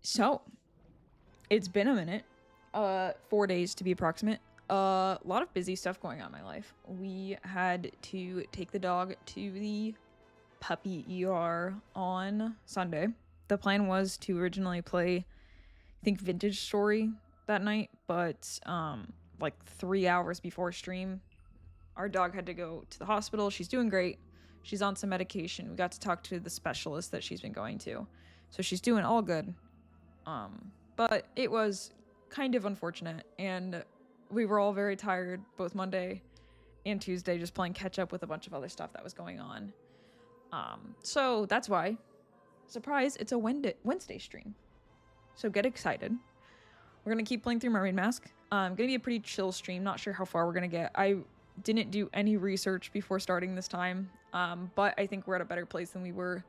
So, it's been a minute. 4 days to be approximate. A lot of busy stuff going on in my life. We had to take the dog to the puppy ER on Sunday. The plan was to originally play, I think, Vintage Story that night, but like 3 hours before stream, our dog had to go to the hospital. She's doing great. She's on some medication. We got to talk to the specialist that she's been going to. So she's doing all good. But it was kind of unfortunate, and we were all very tired both Monday and Tuesday, just playing catch up with a bunch of other stuff that was going on. So that's why, surprise, it's a Wednesday stream. So get excited. We're gonna keep playing through Mermaid Mask. Gonna be a pretty chill stream. Not sure how far we're gonna get. I didn't do any research before starting this time, but I think we're at a better place than we were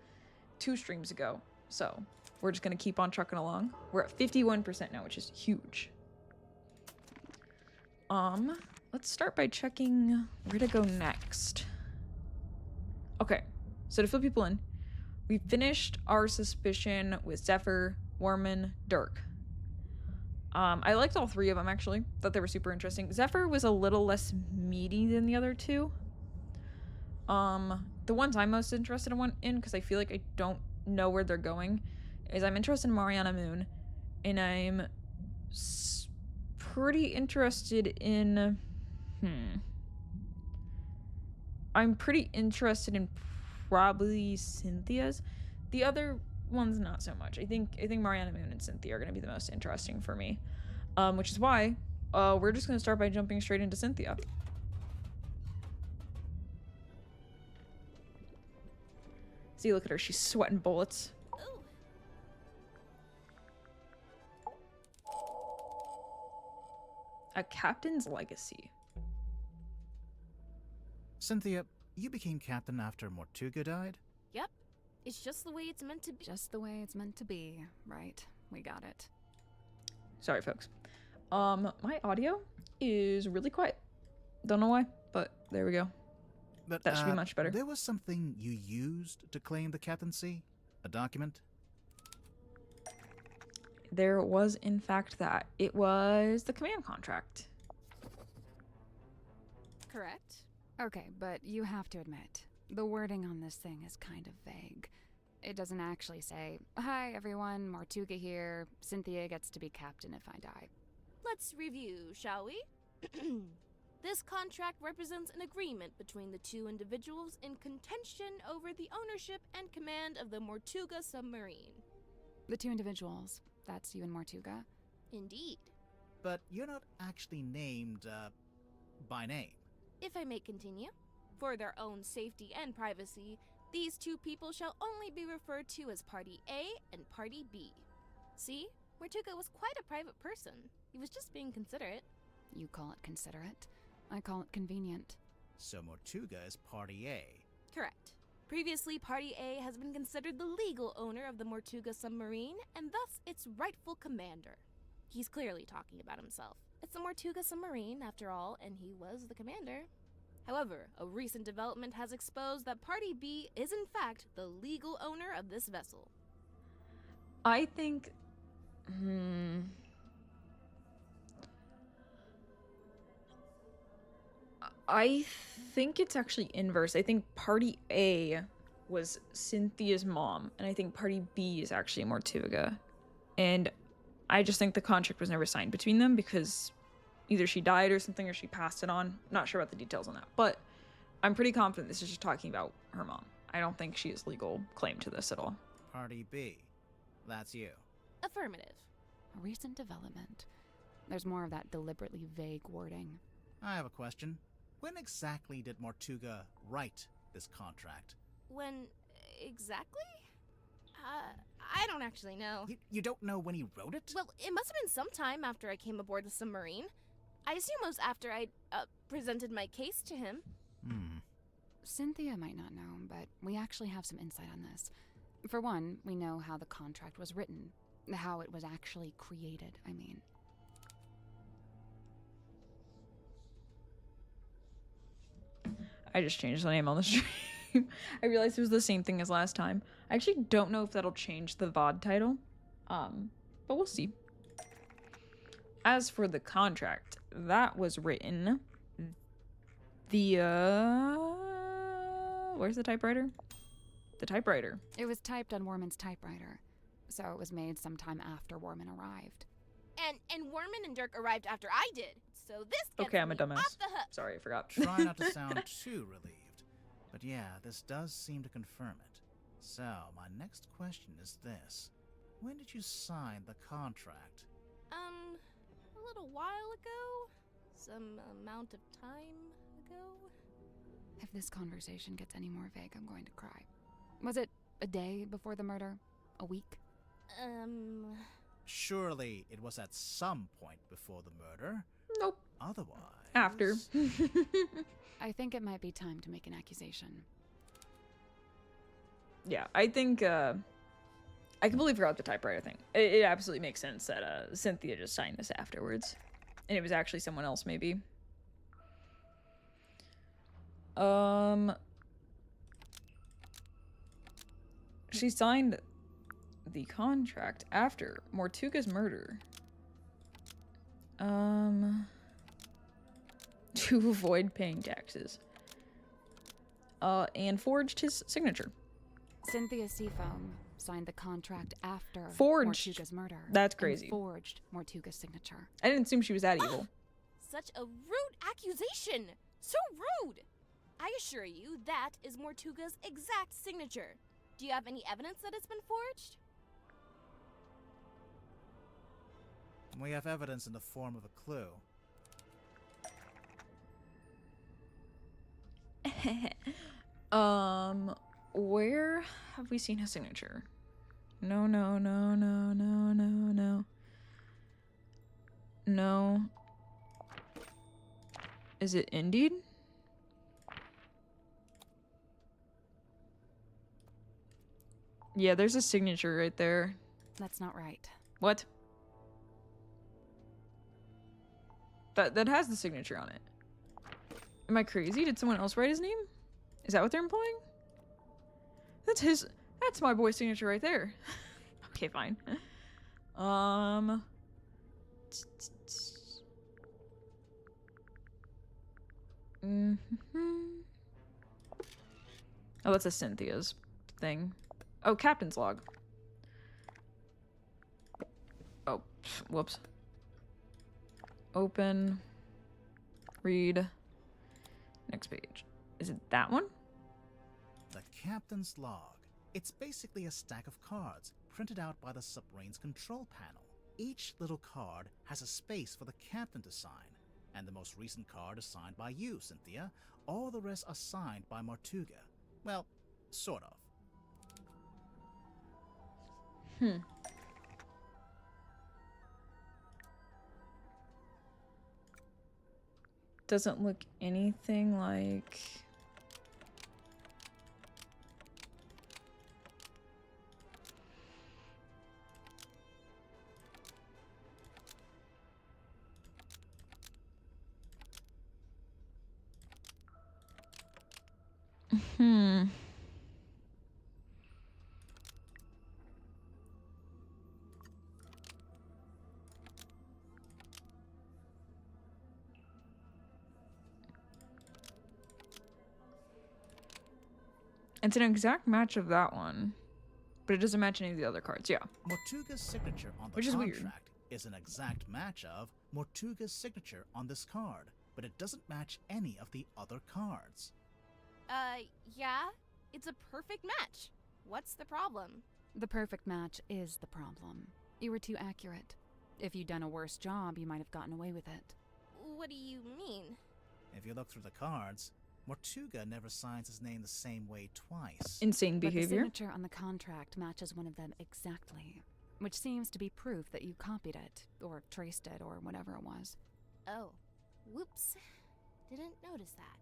2 streams ago. So we're just gonna keep on trucking along. We're at 51% now, which is huge. Let's start by checking where to go next. Okay, so to fill people in, we finished our suspicion with Zephyr, Warman, Dirk. I liked all 3 of them, actually. Thought they were super interesting. Zephyr was a little less meaty than the other 2. The ones I'm most interested in, because I feel like I don't know where they're going, is I'm interested in Mariana Moon, and I'm pretty interested in... I'm pretty interested in probably Cynthia's. The other ones, not so much. I think Mariana Moon and Cynthia are going to be the most interesting for me. Which is why we're just going to start by jumping straight into Cynthia. See, look at her. She's sweating bullets. A captain's legacy. Cynthia, you became captain after Mortuga died? Yep. It's just the way it's meant to be. Just the way it's meant to be. Right. We got it. Sorry, folks. My audio is really quiet. Don't know why, but there we go. But, that should be much better. There was something you used to claim the captaincy? A document? There was, in fact, that. It was the command contract. Correct. Okay, but you have to admit, the wording on this thing is kind of vague. It doesn't actually say, "Hi everyone, Mortuga here. Cynthia gets to be captain if I die." Let's review, shall we? This contract represents an agreement between the 2 individuals in contention over the ownership and command of the Mortuga submarine. The 2 individuals. That's you and Mortuga? Indeed. But you're not actually named, by name. If I may continue, for their own safety and privacy, these 2 people shall only be referred to as Party A and Party B. See? Mortuga was quite a private person. He was just being considerate. You call it considerate. I call it convenient. So Mortuga is Party A. Correct. Previously, Party A has been considered the legal owner of the Mortuga submarine, and thus its rightful commander. He's clearly talking about himself. It's the Mortuga submarine, after all, and he was the commander. However, a recent development has exposed that Party B is in fact the legal owner of this vessel. I think... I think it's actually inverse. I think Party A was Cynthia's mom, and I think Party B is actually Mortuga. And I just think the contract was never signed between them because either she died or something, or she passed it on. Not sure about the details on that, but I'm pretty confident this is just talking about her mom. I don't think she has legal claim to this at all. Party B. That's you. Affirmative. A recent development. There's more of that deliberately vague wording. I have a question. When exactly did Mortuga write this contract? When exactly? I don't actually know. You don't know when he wrote it? Well, it must have been sometime after I came aboard the submarine. I assume it was after I presented my case to him. Cynthia might not know, but we actually have some insight on this. For one, we know how the contract was written. How it was actually created, I mean. I just changed the name on the stream. I realized it was the same thing as last time. I actually don't know if that'll change the VOD title. but we'll see. As for the contract, that was written via... where's the typewriter? The typewriter. It was typed on Warman's typewriter, so it was made sometime after Warman arrived. And Warman and Dirk arrived after I did, so this gets Okay, I'm a me dumbass. off the hook. Sorry, I forgot. Try not to sound too relieved. But yeah, this does seem to confirm it. So, my next question is this. When did you sign the contract? A little while ago? Some amount of time ago? If this conversation gets any more vague, I'm going to cry. Was it a day before the murder? A week? Surely it was at some point before the murder. Nope. Otherwise... After. I think it might be time to make an accusation. Yeah, I think, I completely forgot the typewriter thing. It absolutely makes sense that, Cynthia just signed this afterwards. And it was actually someone else, maybe. She signed the contract after Mortuga's murder. To avoid paying taxes. And forged his signature. Cynthia Seafoam signed the contract after Forged. Mortuga's murder. That's crazy. And forged Mortuga's signature. I didn't assume she was that evil. Such a rude accusation! So rude! I assure you, that is Mortuga's exact signature. Do you have any evidence that it's been forged? We have evidence in the form of a clue. Where have we seen his signature? No, no, no, no, no, no, no. No. Is it Indeed? Yeah, there's a signature right there. That's not right. What? That has the signature on it. Am I crazy? Did someone else write his name? Is that what they're implying? That's my boy's signature right there. Okay, fine. Oh, that's a Cynthia's thing. Oh, captain's log. Oh, whoops. Open. Read. Next page. Is it that one? The captain's log. It's basically a stack of cards printed out by the submarine's control panel. Each little card has a space for the captain to sign, and the most recent card is signed by you, Cynthia. All the rest are signed by Mortuga. Well, sort of. Doesn't look anything like... It's an exact match of that one, but it doesn't match any of the other cards. Yeah. Mortuga's signature on the Which is weird. contract is an exact match of Mortuga's signature on this card, but it doesn't match any of the other cards. Yeah, it's a perfect match. What's the problem? The perfect match is the problem. You were too accurate. If you'd done a worse job, you might have gotten away with it. What do you mean? If you look through the cards, Mortuga never signs his name the same way twice. Insane But the behavior. signature on the contract matches one of them exactly, which seems to be proof that you copied it, or traced it, or whatever it was. Oh, whoops. Didn't notice that.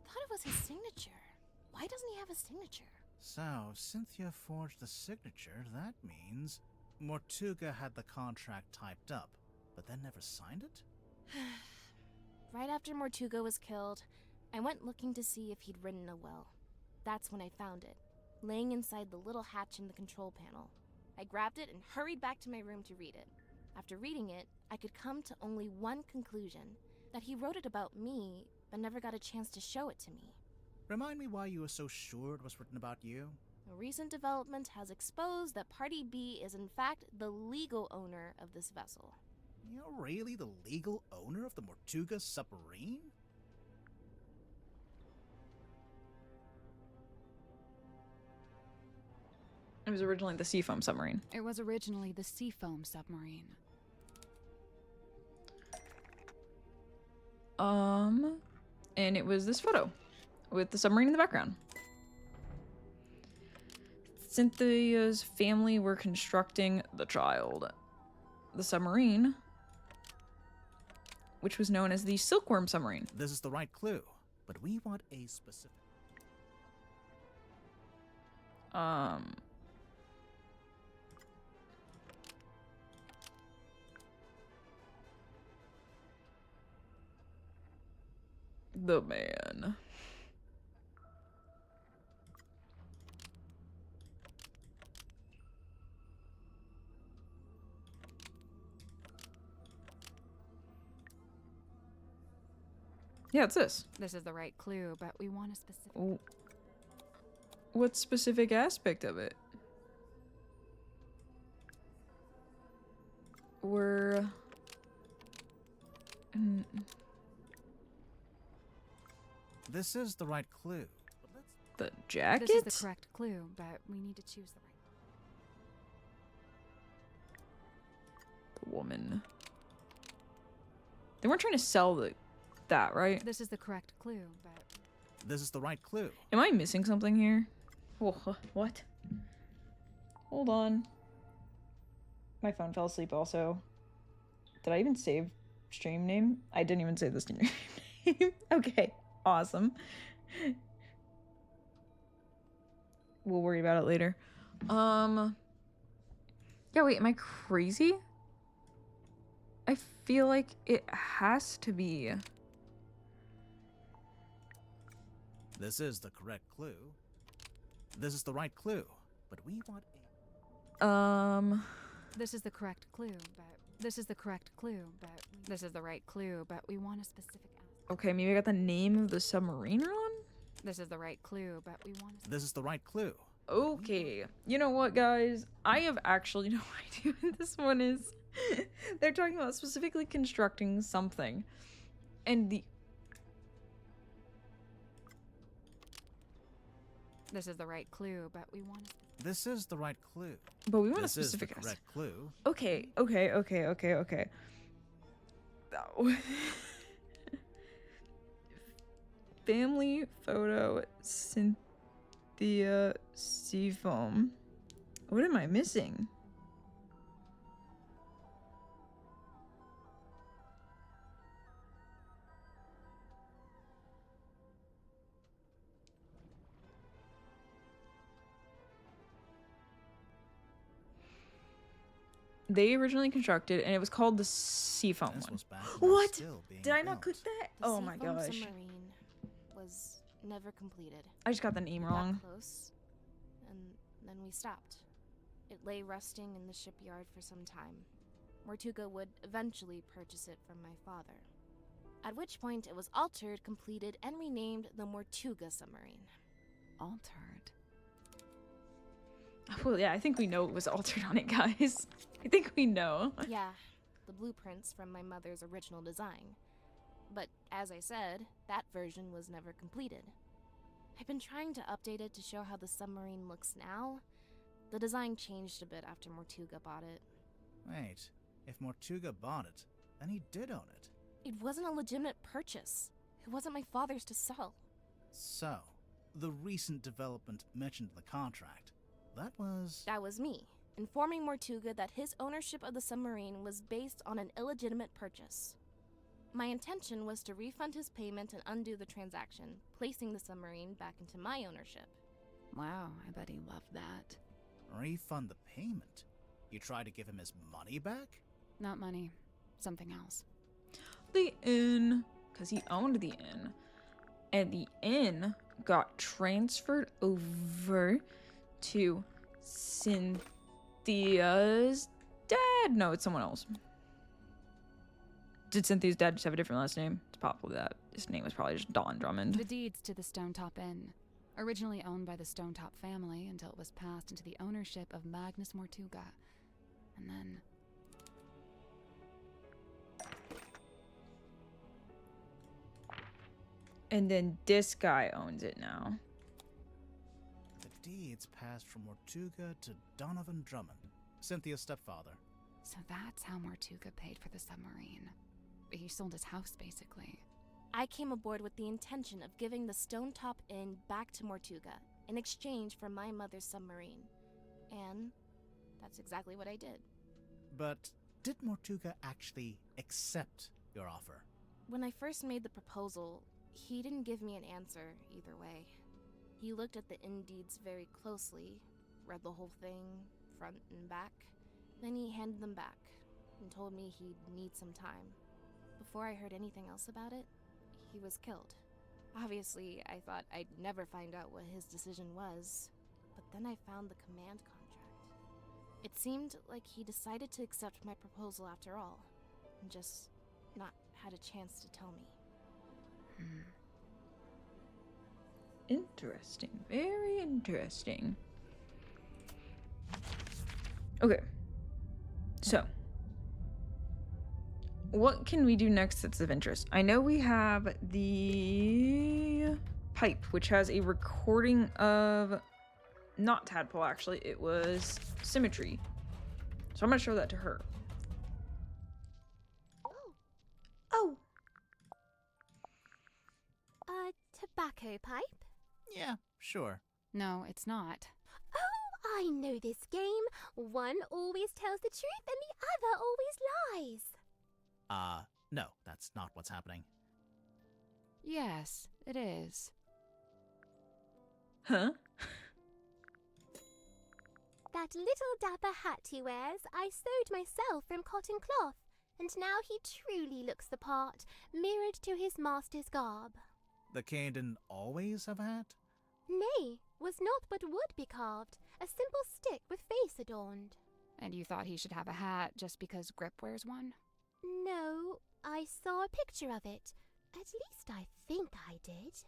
I thought it was his signature. Why doesn't he have a signature? So, Cynthia forged the signature. That means Mortuga had the contract typed up, but then never signed it? Right after Mortuga was killed, I went looking to see if he'd written a will. That's when I found it, laying inside the little hatch in the control panel. I grabbed it and hurried back to my room to read it. After reading it, I could come to only one conclusion, that he wrote it about me, but never got a chance to show it to me. Remind me why you were so sure it was written about you? A recent development has exposed that Party B is in fact the legal owner of this vessel. You're really the legal owner of the Mortuga submarine? It was originally the Seafoam submarine. It was originally the Seafoam submarine. And it was this photo with the submarine in the background. Cynthia's family were constructing the child. The submarine, which was known as the Silkworm submarine. This is the right clue, but we want a specific... The man. Yeah, it's this. This is the right clue, but we want a specific... What specific aspect of it? We're... This is the right clue. The jacket? This is the correct clue, but we need to choose the right... The woman. They weren't trying to sell that, right? This is the correct clue, but... This is the right clue. Am I missing something here? Oh, what? Hold on. My phone fell asleep also. Did I even save stream name? I didn't even save the stream name. Okay, awesome. We'll worry about it later. Yeah, wait, am I crazy? I feel like it has to be. This is the correct clue. This is the right clue, but we want a... This is the correct clue, but... This is the correct clue, but... This is the right clue, but we want a specific... Okay, maybe I got the name of the submarine wrong? This is the right clue, but we want a... This is the right clue. Okay, you know what, guys? I have actually no idea what this one is. They're talking about specifically constructing something. And the... This is the right clue, but we want a... This is the right clue. But we want This a specific... is the correct clue. Okay. No. Family photo, Cynthia Seafoam. What am I missing? They originally constructed, and it was called the Seafoam This one. was back when it was What? still being Did I not built. click that? The Oh my Seafoam gosh. submarine was never completed. I just got the name We wrong. got close, and then we stopped. It lay rusting in the shipyard for some time. Mortuga would eventually purchase it from my father. At which point it was altered, completed, and renamed the Mortuga submarine. Altered. Well, yeah, I think we know it was altered on it, guys. I think we know. Yeah, the blueprints from my mother's original design. But as I said, that version was never completed. I've been trying to update it to show how the submarine looks now. The design changed a bit after Mortuga bought it. Wait, if Mortuga bought it, then he did own it. It wasn't a legitimate purchase. It wasn't my father's to sell. So, the recent development mentioned in the contract, that was me, informing Mortuga that his ownership of the submarine was based on an illegitimate purchase. My intention was to refund his payment and undo the transaction, placing the submarine back into my ownership. Wow, I bet he loved that. refund the payment. You try to give him his money back? Not money. Something else. The inn, because he owned the inn, and the inn got transferred over to Cynthia. Cynthia's dad. No, it's someone else. Did Cynthia's dad just have a different last name? It's probably that. His name was probably just Don Drummond. The deeds to the Stonetop Inn. Originally owned by the Stonetop family until it was passed into the ownership of Magnus Mortuga. And then... And then this guy owns it now. The deeds passed from Mortuga to Donovan Drummond, Cynthia's stepfather. So that's how Mortuga paid for the submarine. He sold his house, basically. I came aboard with the intention of giving the Stonetop Inn back to Mortuga in exchange for my mother's submarine. And that's exactly what I did. But did Mortuga actually accept your offer? When I first made the proposal, he didn't give me an answer either way. He looked at the inn deeds very closely, read the whole thing, front and back. Then he handed them back and told me he'd need some time. Before I heard anything else about it, he was killed. Obviously, I thought I'd never find out what his decision was, but then I found the command contract. It seemed like he decided to accept my proposal after all, and just not had a chance to tell me. Interesting. Very interesting. Okay. So, what can we do next that's of interest? I know we have the pipe, which has a recording of, not Tadpole actually, it was Symmetry. So I'm gonna show that to her. Oh. Tobacco pipe? Yeah, sure. No, it's not. Oh, I know this game. One always tells the truth and the other always lies. No, that's not what's happening. Yes, it is. Huh? That little dapper hat he wears, I sewed myself from cotton cloth, and now he truly looks the part, mirrored to his master's garb. The cane didn't always have a hat? Nay, was not but wood be carved, a simple stick with face adorned. And you thought he should have a hat just because Grip wears one? No, I saw a picture of it. At least I think I did.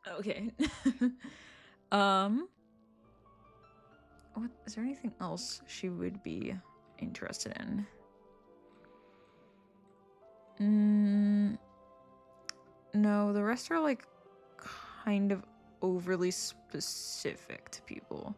Okay. What, is there anything else she would be interested in? No, the rest are like kind of overly specific to people.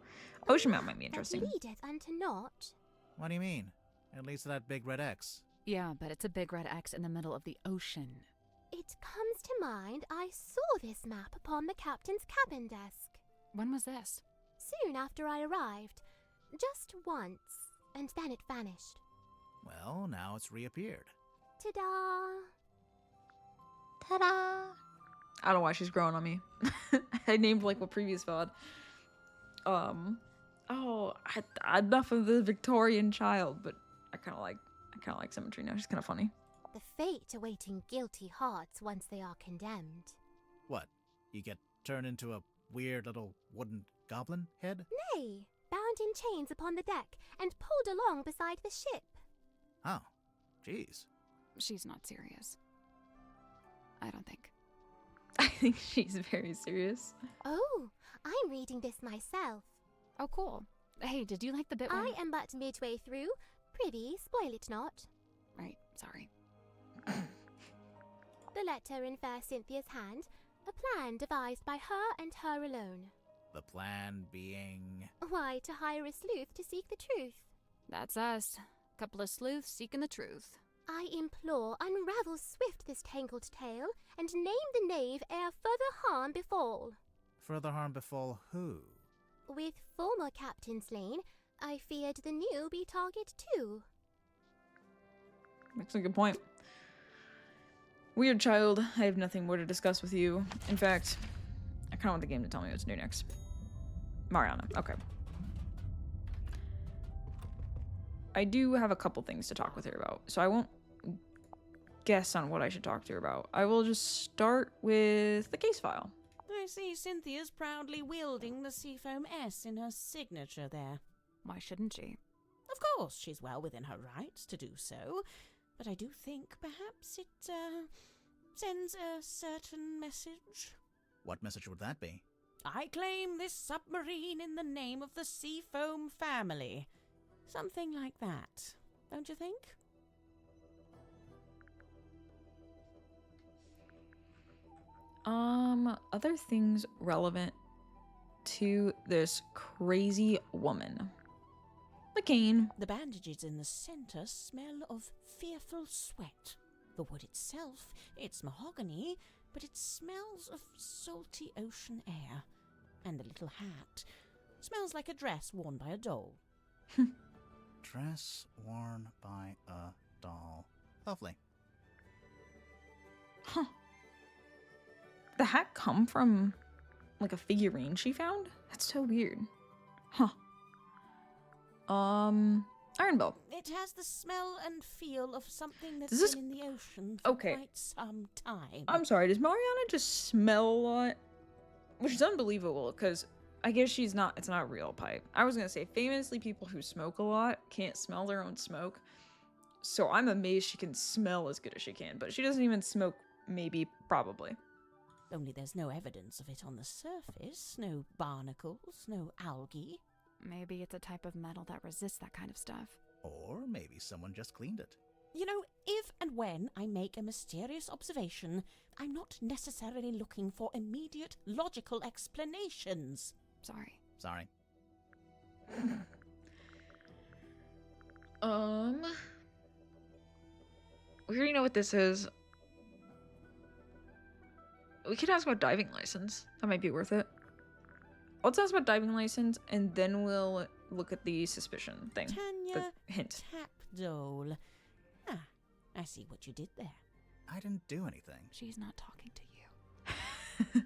Ocean Map might be interesting. That leadeth unto naught. What do you mean? It leads to that big red X. Yeah, but it's a big red X in the middle of the ocean. It comes to mind I saw this map upon the captain's cabin desk. When was this? Soon after I arrived. Just once, and then it vanished. Well, now it's reappeared. Ta-da! Ta-da! I don't know why she's growing on me. I named like what previous VOD. Enough of the Victorian child, but I kind of like Symmetry now. She's kind of funny. The fate awaiting guilty hearts once they are condemned. What? You get turned into a weird little wooden goblin head? Nay, bound in chains upon the deck and pulled along beside the ship. Oh, jeez. She's not serious. I don't think. I think she's very serious. Oh, I'm reading this myself. Oh, cool. Hey, did you like the bit where... I am but midway through. Prithee, spoil it not. Right, sorry. The letter in fair Cynthia's hand, a plan devised by her and her alone. The plan being... Why, to hire a sleuth to seek the truth. That's us. Couple of sleuths seeking the truth. I implore, unravel swift this tangled tale, and name the knave ere further harm befall. Further harm befall who? With former captain slain, I feared the new be target too. Makes a good point. Weird child, I have nothing more to discuss with you. In fact, I kind of want the game to tell me what to do next. Mariana, okay. I do have a couple things to talk with her about, so I won't guess on what I should talk to her about. I will just start with the case file. I see Cynthia's proudly wielding the Seafoam S in her signature there. Why shouldn't she? Of course, she's well within her rights to do so, but I do think perhaps it, sends a certain message. What message would that be? I claim this submarine in the name of the Seafoam family. Something like that, don't you think? Other things relevant to this crazy woman. McCain. The bandages in the center smell of fearful sweat. The wood itself, it's mahogany, but it smells of salty ocean air. And the little hat smells like a dress worn by a doll. Dress worn by a doll. Lovely. Huh. The hat come from, like, a figurine she found? That's so weird. Huh. Iron Bell. It has the smell and feel of something that's Does this- been in the ocean for Okay. quite some time. I'm sorry, does Mariana just smell a lot? Which is unbelievable, because I guess it's not real pipe. I was gonna say, famously, people who smoke a lot can't smell their own smoke. So I'm amazed she can smell as good as she can, but she doesn't even smoke, maybe, probably. Only there's no evidence of it on the surface. No barnacles, no algae. Maybe it's a type of metal that resists that kind of stuff. Or maybe someone just cleaned it. You know, if and when I make a mysterious observation, I'm not necessarily looking for immediate logical explanations. Sorry. Sorry. We already know what this is. We could ask about diving license. That might be worth it. Let's ask about diving license, and then we'll look at the suspicion thing. Tanya The hint. Tapdole. Ah, I see what you did there. I didn't do anything. She's not talking to you.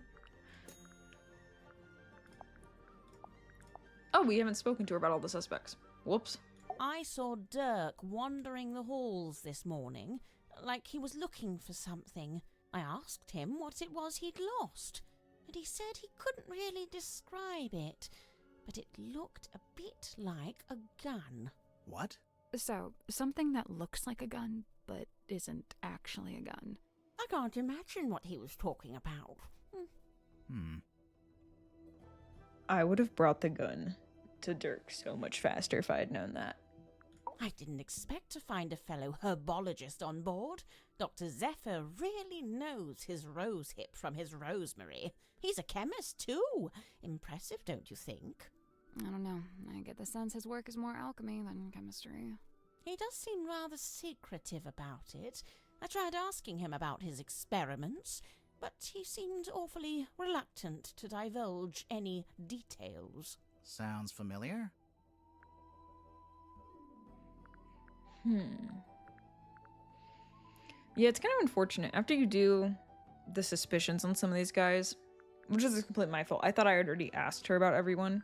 Oh, we haven't spoken to her about all the suspects. Whoops. I saw Dirk wandering the halls this morning, like he was looking for something. I asked him what it was he'd lost, and he said he couldn't really describe it, but it looked a bit like a gun. What? So, something that looks like a gun, but isn't actually a gun. I can't imagine what he was talking about. I would have brought the gun to Dirk so much faster if I had known that. I didn't expect to find a fellow herbologist on board. Dr. Zephyr really knows his rosehip from his rosemary. He's a chemist, too. Impressive, don't you think? I don't know. I get the sense his work is more alchemy than chemistry. He does seem rather secretive about it. I tried asking him about his experiments, but he seemed awfully reluctant to divulge any details. Sounds familiar? Yeah, it's kind of unfortunate. After you do the suspicions on some of these guys, which is completely my fault. I thought I had already asked her about everyone.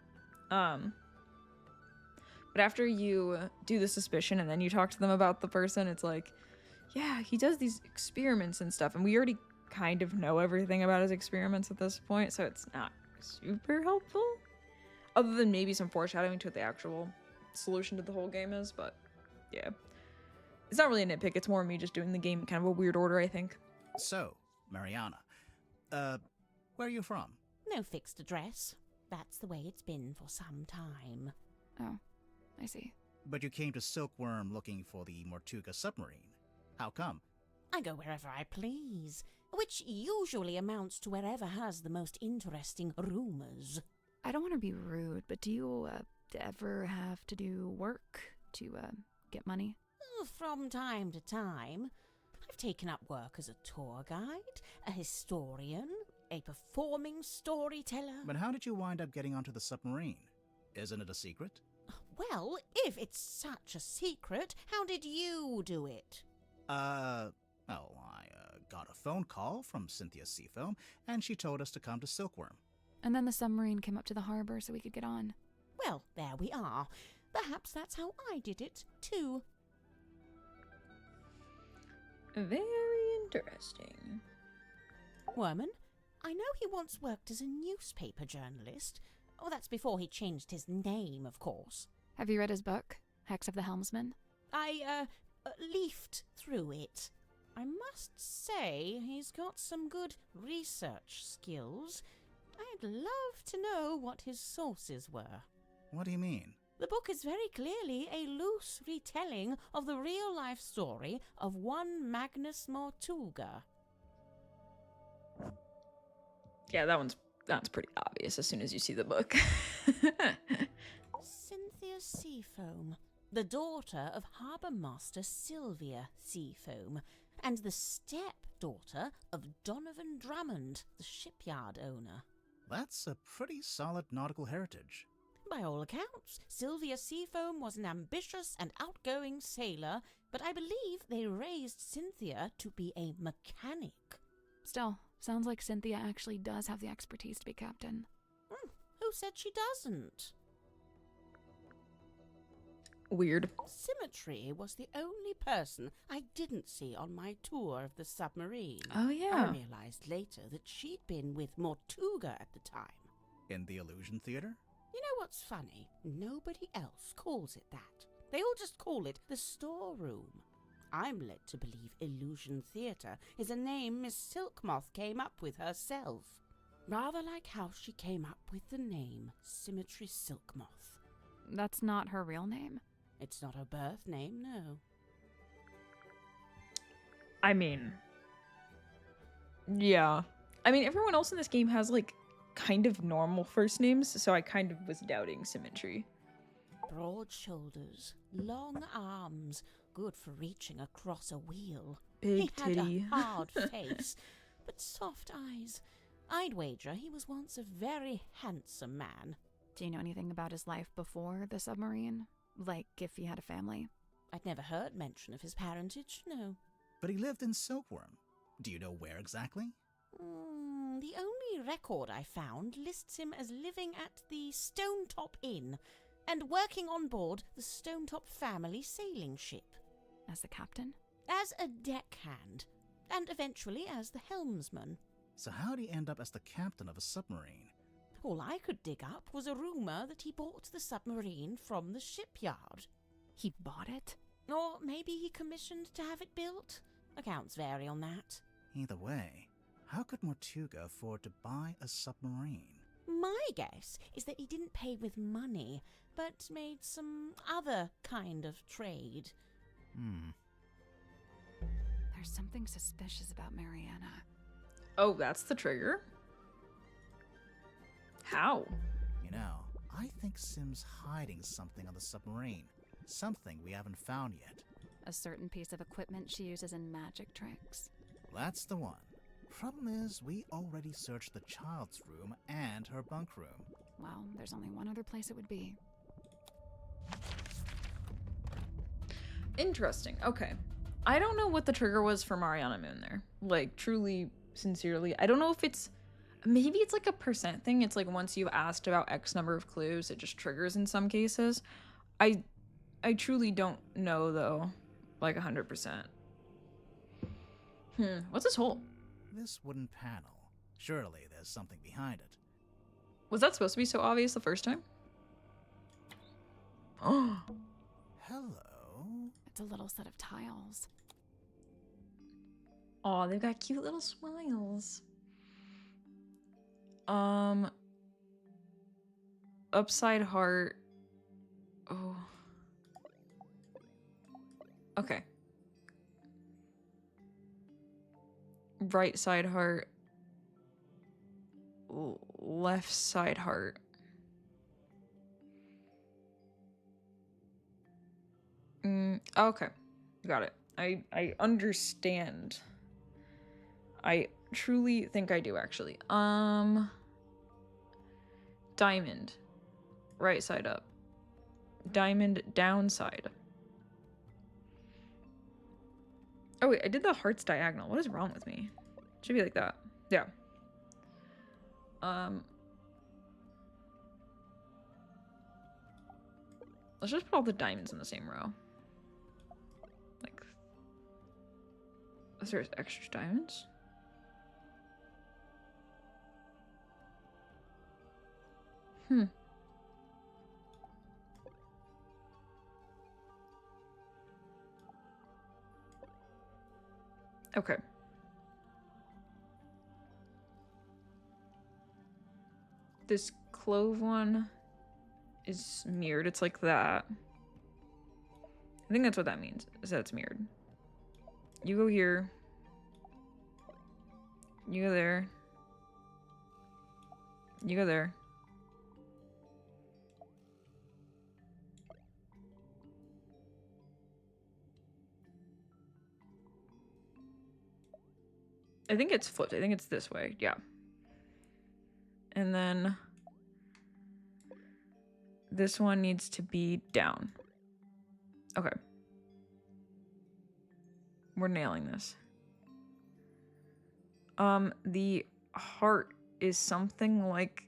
But after you do the suspicion and then you talk to them about the person, it's like, yeah, he does these experiments and stuff. And we already kind of know everything about his experiments at this point, so it's not super helpful. Other than maybe some foreshadowing to what the actual solution to the whole game is, but yeah. It's not really a nitpick, it's more me just doing the game in kind of a weird order, I think. So, Mariana, where are you from? No fixed address. That's the way it's been for some time. Oh, I see. But you came to Silkworm looking for the Mortuga submarine. How come? I go wherever I please, which usually amounts to wherever has the most interesting rumors. I don't want to be rude, but do you ever have to do work to get money? From time to time. I've taken up work as a tour guide, a historian, a performing storyteller. But how did you wind up getting onto the submarine? Isn't it a secret? Well, if it's such a secret, how did you do it? I got a phone call from Cynthia Seafoam, and she told us to come to Silkworm. And then the submarine came up to the harbor so we could get on. Well, there we are. Perhaps that's how I did it, too. Very interesting. Worman, I know he once worked as a newspaper journalist. Oh, that's before he changed his name, of course. Have you read his book, Hex of the Helmsman? I leafed through it. I must say he's got some good research skills. I'd love to know what his sources were. What do you mean? The book is very clearly a loose retelling of the real-life story of one Magnus Mortuga. Yeah, that's pretty obvious as soon as you see the book. Cynthia Seafoam, the daughter of Harbour Master Sylvia Seafoam, and the step-daughter of Donovan Drummond, the shipyard owner. That's a pretty solid nautical heritage. By all accounts, Sylvia Seafoam was an ambitious and outgoing sailor, but I believe they raised Cynthia to be a mechanic. Still, sounds like Cynthia actually does have the expertise to be captain. Who said she doesn't? Weird. Symmetry was the only person I didn't see on my tour of the submarine. Oh, I yeah. realized later that she'd been with Mortuga at the time. In the Illusion Theater? You know what's funny? Nobody else calls it that. They all just call it the storeroom. I'm led to believe Illusion Theatre is a name Miss Silkmoth came up with herself. Rather like how she came up with the name Symmetry Silkmoth. That's not her real name? It's not her birth name, no. I mean, yeah. I mean, everyone else in this game has, like, kind of normal first names, so I kind of was doubting Symmetry. Broad shoulders, long arms, good for reaching across a wheel. Big He had titty. a hard face, but soft eyes. I'd wager he was once a very handsome man. Do you know anything about his life before the submarine? Like, if he had a family? I'd never heard mention of his parentage, no. But he lived in Silkworm. Do you know where exactly? The only record I found lists him as living at the Stonetop Inn and working on board the Stonetop family sailing ship. As the captain? As a deckhand, and eventually as the helmsman. So how'd he end up as the captain of a submarine? All I could dig up was a rumour that he bought the submarine from the shipyard. He bought it? Or maybe he commissioned to have it built. Accounts vary on that. Either way, how could Mortuga afford to buy a submarine? My guess is that he didn't pay with money, but made some other kind of trade. There's something suspicious about Mariana. Oh, that's the trigger? How? You know, I think Sim's hiding something on the submarine. Something we haven't found yet. A certain piece of equipment she uses in magic tricks. That's the one. Problem is, we already searched the child's room and her bunk room. Well, there's only one other place it would be. Interesting. Okay. I don't know what the trigger was for Mariana Moon there. Like, truly, sincerely. I don't know if it's... Maybe it's like a percent thing. It's like once you've asked about X number of clues, it just triggers in some cases. I truly don't know, though. Like, 100%. What's this hole? This wooden panel. Surely there's something behind it. Was that supposed to be so obvious the first time? Oh. Hello? It's a little set of tiles. Oh, they've got cute little smiles. Upside heart. Oh. Okay. Right side heart. Left side heart. Okay. Got it. I understand. I truly think I do, actually. Diamond. Right side up. Diamond downside. Oh wait, I did the hearts diagonal. What is wrong with me? Should be like that. Yeah. Let's just put all the diamonds in the same row. Like, is there extra diamonds? Okay. This clove one is mirrored. It's like that. I think that's what that means, is that it's mirrored. You go here. You go there. You go there. I think it's flipped. I think it's this way. Yeah. And then this one needs to be down. Okay. We're nailing this. The heart is something like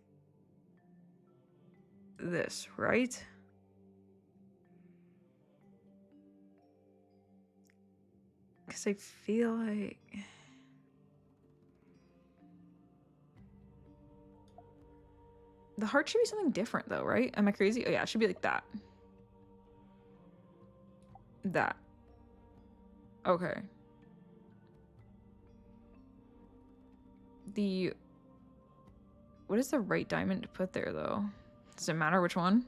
this, right? Because I feel like... The heart should be something different, though, right? Am I crazy? Oh, yeah, it should be like that. That. Okay. The... What is the right diamond to put there, though? Does it matter which one?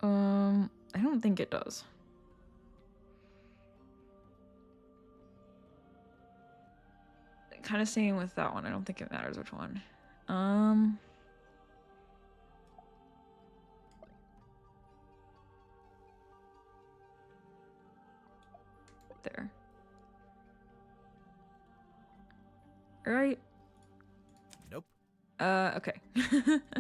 I don't think it does. Kind of same with that one. I don't think it matters which one. There. Right? Nope. Okay.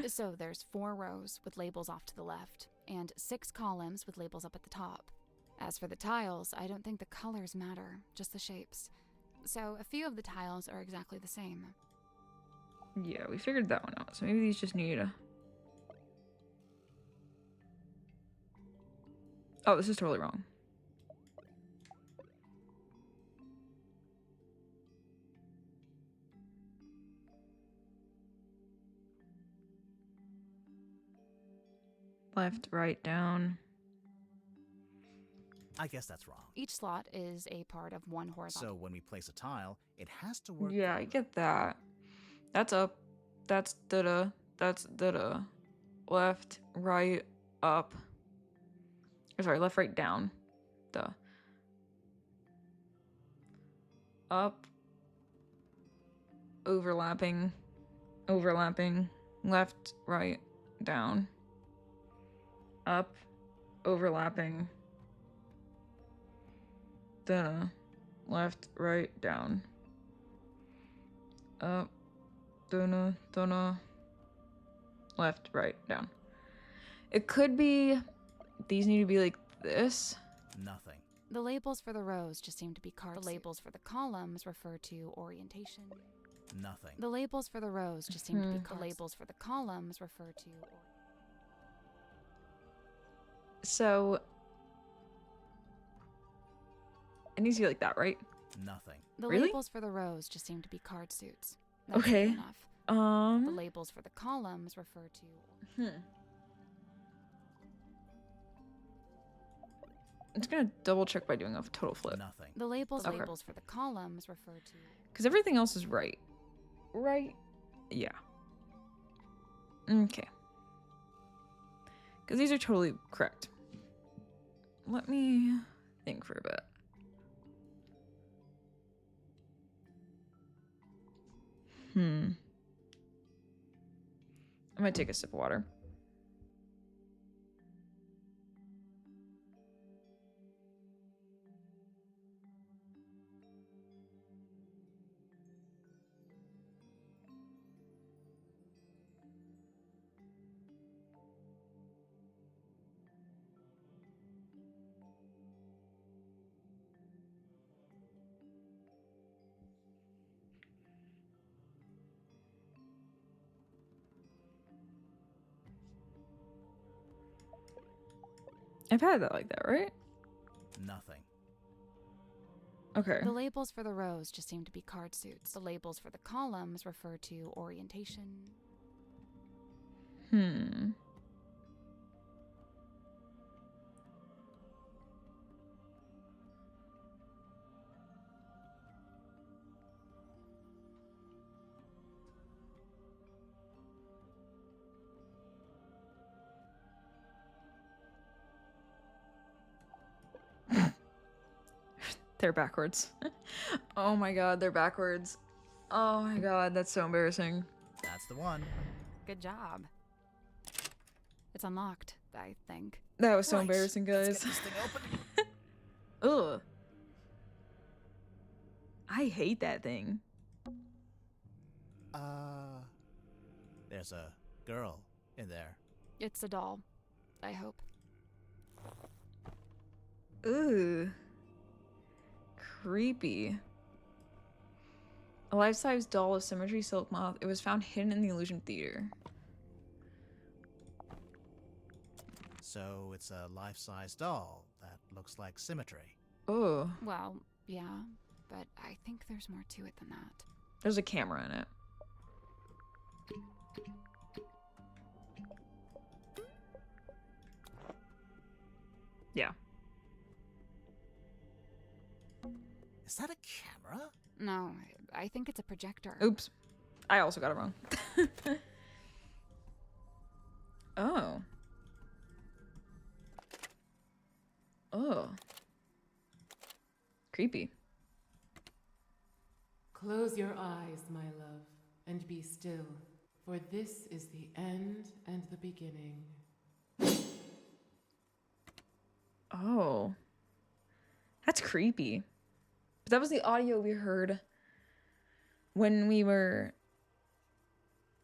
So there's 4 rows with labels off to the left, and 6 columns with labels up at the top. As for the tiles, I don't think the colors matter, just the shapes. So a few of the tiles are exactly the same. Yeah, we figured that one out. So maybe these just need a... Oh, this is totally wrong. Left, right, down. I guess that's wrong. Each slot is a part of one horizontal. So when we place a tile, it has to work. Yeah, I get that. That's up. That's da-da. That's da-da. Left, right, up. Or sorry, left, right, down. Duh. Up. Overlapping. Overlapping. Left, right, down. Up. Overlapping. Da-da. Left, right, down. Up. Da-da, da-da. Left, right, down. It could be... These need to be like this. Nothing. The labels for the rows just seem to be card. The labels for the columns refer to orientation. Nothing. The labels for the rows just seem to be cards. The labels for the columns refer to... So... It needs to be like that, right? Nothing. The Really? labels for the rows just seem to be card suits. That's Okay. good enough. The labels for the columns refer to... I'm just gonna double check by doing a total flip. Nothing. The labels Okay. labels for the columns refer to... Because everything else is right. Right? Yeah. Okay. Because these are totally correct. Let me think for a bit. I might take a sip of water. I've had that like that, right? Nothing. Okay. The labels for the rows just seem to be card suits. The labels for the columns refer to orientation. Hmm. They're backwards. Oh my god, they're backwards. Oh my god, that's so embarrassing. That's the one. Good job. It's unlocked, I think. That was so Right. embarrassing, Let's guys. get this thing open. Ugh. I hate that thing. There's a girl in there. It's a doll, I hope. Ugh. Creepy. A life-size doll of Symmetry Silk Moth. It was found hidden in the Illusion Theater. So it's a life-size doll that looks like Symmetry. Oh, Well, yeah, but I think there's more to it than that. there's a camera in it. Yeah. Is that a camera? No, I think it's a projector. Oops. I also got it wrong. Oh. Oh. Creepy. Close your eyes, my love, and be still, for this is the end and the beginning. Oh. That's creepy. But that was the audio we heard when we were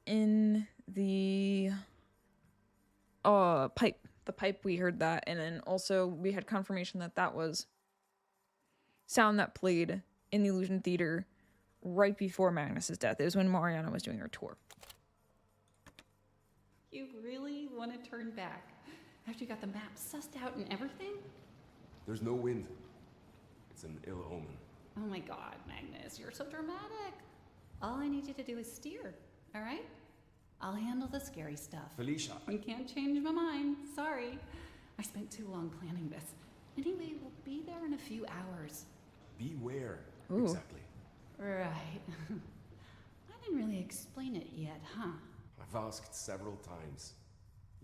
in the pipe. The pipe, we heard that, and then also we had confirmation that that was sound that played in the Illusion Theater right before Magnus's death. It was when Mariana was doing her tour. You really want to turn back after you got the map sussed out and everything? There's no wind. It's an ill omen. Oh my god, Magnus, you're so dramatic. All I need you to do is steer, all right? I'll handle the scary stuff. Felicia, You can't change my mind. Sorry. I spent too long planning this. Anyway, we'll be there in a few hours. beware. Ooh. Exactly. Right. I didn't really explain it yet, huh? I've asked several times.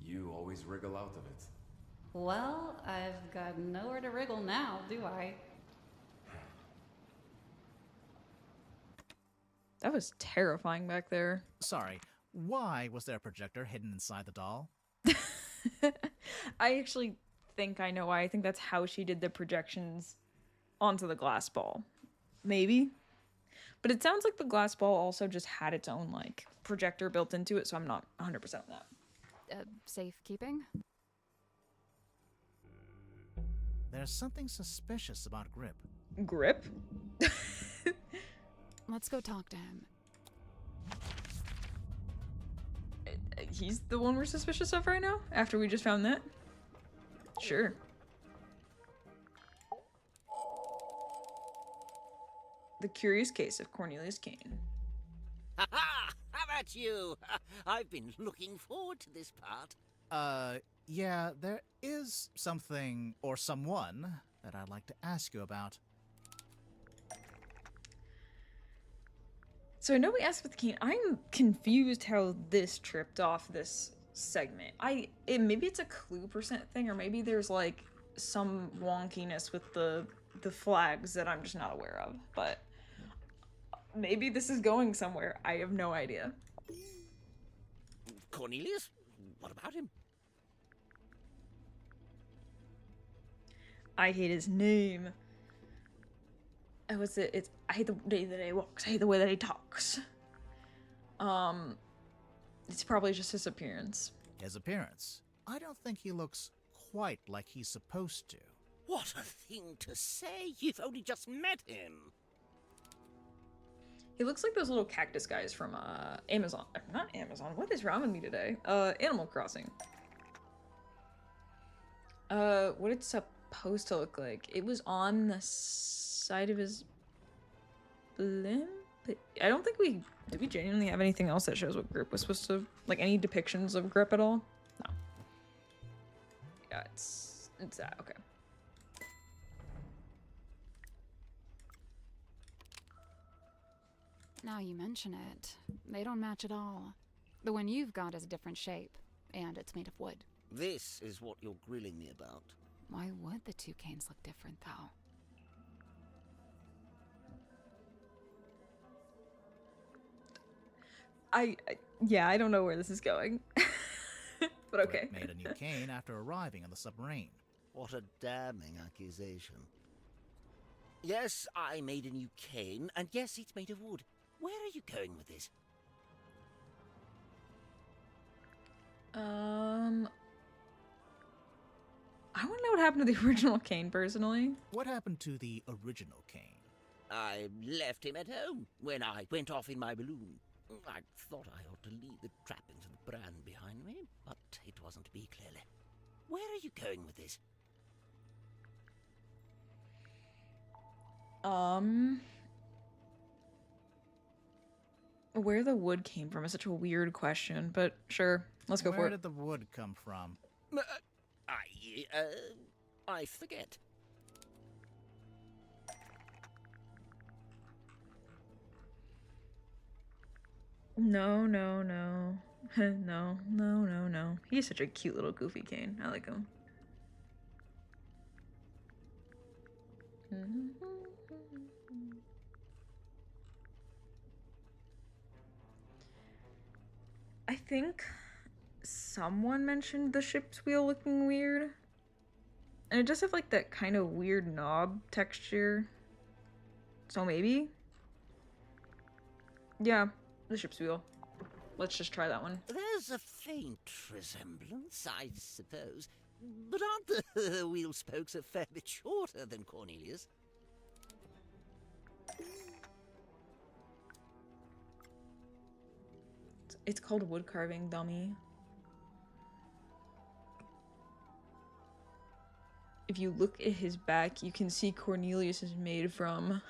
You always wriggle out of it. Well, I've got nowhere to wriggle now, do I? That was terrifying back there. Sorry, why was there a projector hidden inside the doll? I actually think I know why. I think that's how she did the projections onto the glass ball. Maybe. But it sounds like the glass ball also just had its own, like, projector built into it, so I'm not 100% on that. Safekeeping? There's something suspicious about Grip. Grip? Let's go talk to him. He's the one we're suspicious of right now? After we just found that? Sure. The Curious Case of Cornelius Kane. Ha ha! How about you? I've been looking forward to this part. Yeah, there is something or someone that I'd like to ask you about. So I know we asked with Kane. I'm confused how this tripped off this segment. Maybe it's a clue percent thing, or maybe there's like some wonkiness with the flags that I'm just not aware of. But maybe this is going somewhere. I have no idea. Cornelius? What about him? I hate his name. What's it? I hate the way that he walks. I hate the way that he talks. It's probably just his appearance. His appearance. I don't think he looks quite like he's supposed to. What a thing to say! You've only just met him! He looks like those little cactus guys from Amazon. Not Amazon. What is wrong with me today? Animal Crossing. What it's supposed to look like. It was on the side of his blimp. I don't think we... Do we genuinely have anything else that shows what Grip was supposed to... Like, any depictions of Grip at all? No. Yeah, it's that. Okay. Now you mention it, they don't match at all. The one you've got is a different shape, and it's made of wood. This is what you're grilling me about. Why would the two canes look different, though? Yeah, I don't know where this is going. But okay. Grip made a new cane after arriving on the submarine. What a damning accusation. Yes, I made a new cane, and yes, it's made of wood. Where are you going with this? I want to know what happened to the original cane, personally. What happened to the original cane? I left him at home when I went off in my balloon. I thought I ought to leave the trappings of the brand behind me, but it wasn't to be, clearly. Where are you going with this? Where the wood came from is such a weird question, but sure, let's go for Where it. did the wood come from? I forget. No. No. He's such a cute little goofy cane. I like him. I think someone mentioned the ship's wheel looking weird. And it does have like that kind of weird knob texture. So maybe? Yeah, the ship's wheel. Let's just try that one. There's a faint resemblance, I suppose. But aren't the wheel spokes a fair bit shorter than Cornelius? It's called wood carving, dummy. If you look at his back, you can see Cornelius is made from...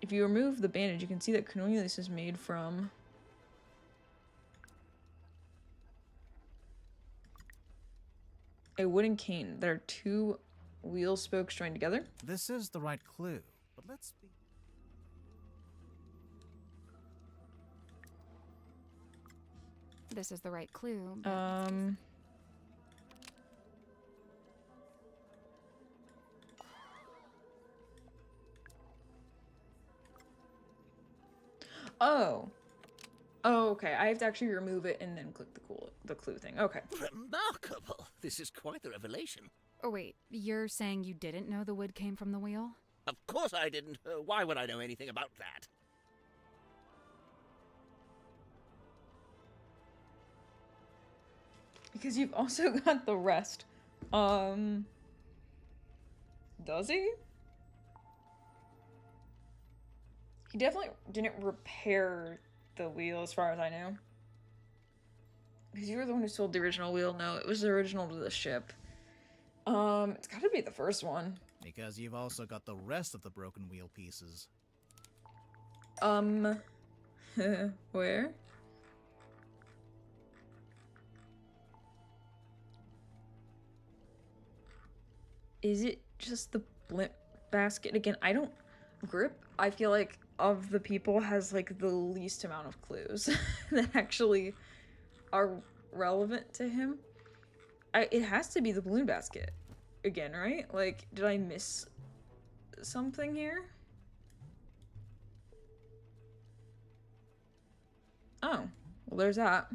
If you remove the bandage, you can see that Cornelius is made from... a wooden cane. There are two wheel spokes joined together. This is the right clue, but let's be... This is the right clue, but... Oh, okay. I have to actually remove it and then click the clue thing. Okay. Remarkable. This is quite the revelation. Oh wait, you're saying you didn't know the wood came from the wheel? Of course I didn't. Why would I know anything about that? Because you've also got the rest. Does he? He definitely didn't repair the wheel as far as I know. Because you were the one who sold the original wheel. No, it was the original to the ship. It's gotta be the first one. Because you've also got the rest of the broken wheel pieces. Where? Is it just the blimp basket again? I don't... Grip, I feel like, of the people, has, like, the least amount of clues that actually are relevant to him. It has to be the balloon basket again, right? Like, did I miss something here? Oh, well, there's that.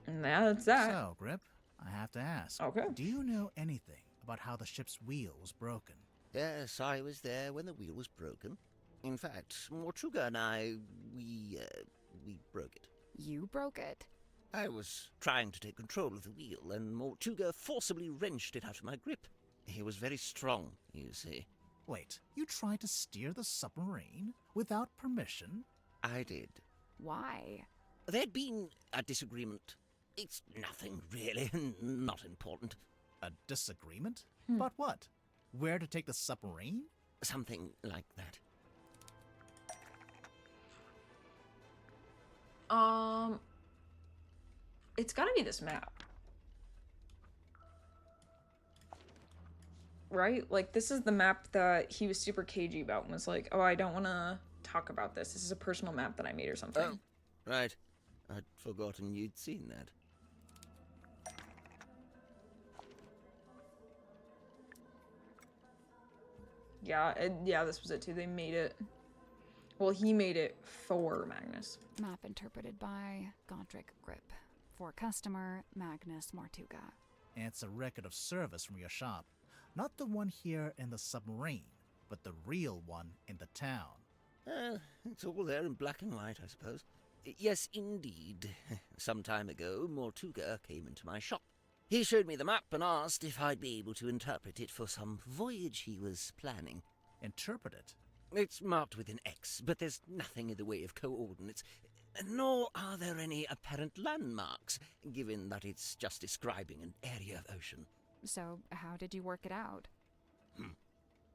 And that's that. So, Grip, I have to ask. Okay. Do you know anything about how the ship's wheel was broken? Yes, I was there when the wheel was broken. In fact, Mortuga and I, we broke it. You broke it? I was trying to take control of the wheel, and Mortuga forcibly wrenched it out of my grip. He was very strong, you see. Wait, you tried to steer the submarine without permission? I did. Why? There'd been a disagreement. It's nothing, really, not important. A disagreement? About what? Where to take the submarine? Something like that. It's gotta be this map. Right? Like, this is the map that he was super cagey about and was like, oh, I don't want to talk about this. This is a personal map that I made or something. Oh, right. I'd forgotten you'd seen that. Yeah, this was it too. They made it. Well, he made it for Magnus. Map interpreted by Godric Grip. For customer, Magnus Mortuga. It's a record of service from your shop. Not the one here in the submarine, but the real one in the town. It's all there in black and white, I suppose. Yes, indeed. Some time ago, Mortuga came into my shop. He showed me the map and asked if I'd be able to interpret it for some voyage he was planning. Interpret it? It's marked with an X, but there's nothing in the way of coordinates, nor are there any apparent landmarks, given that it's just describing an area of ocean. So, how did you work it out?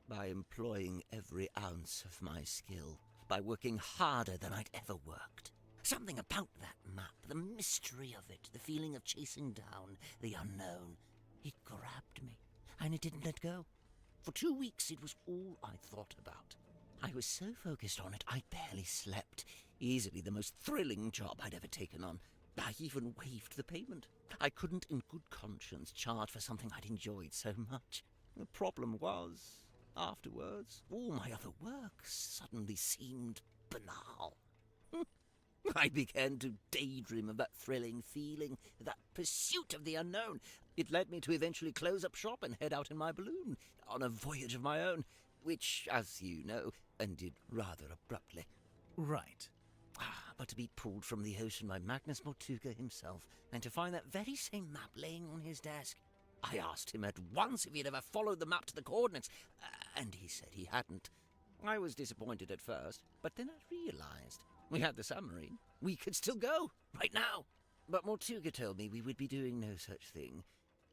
By employing every ounce of my skill, by working harder than I'd ever worked. Something about that map, the mystery of it, the feeling of chasing down the unknown. It grabbed me, and it didn't let go. For 2 weeks, it was all I thought about. I was so focused on it, I barely slept. Easily the most thrilling job I'd ever taken on. I even waived the payment. I couldn't in good conscience charge for something I'd enjoyed so much. The problem was, afterwards, all my other work suddenly seemed banal. I began to daydream of that thrilling feeling, that pursuit of the unknown. It led me to eventually close up shop and head out in my balloon, on a voyage of my own, which, as you know, ended rather abruptly. Right. But to be pulled from the ocean by Magnus Mortuga himself, and to find that very same map laying on his desk. I asked him at once if he'd ever followed the map to the coordinates, and he said he hadn't. I was disappointed at first, but then I realized we had the submarine. We could still go, right now. But Mortuga told me we would be doing no such thing.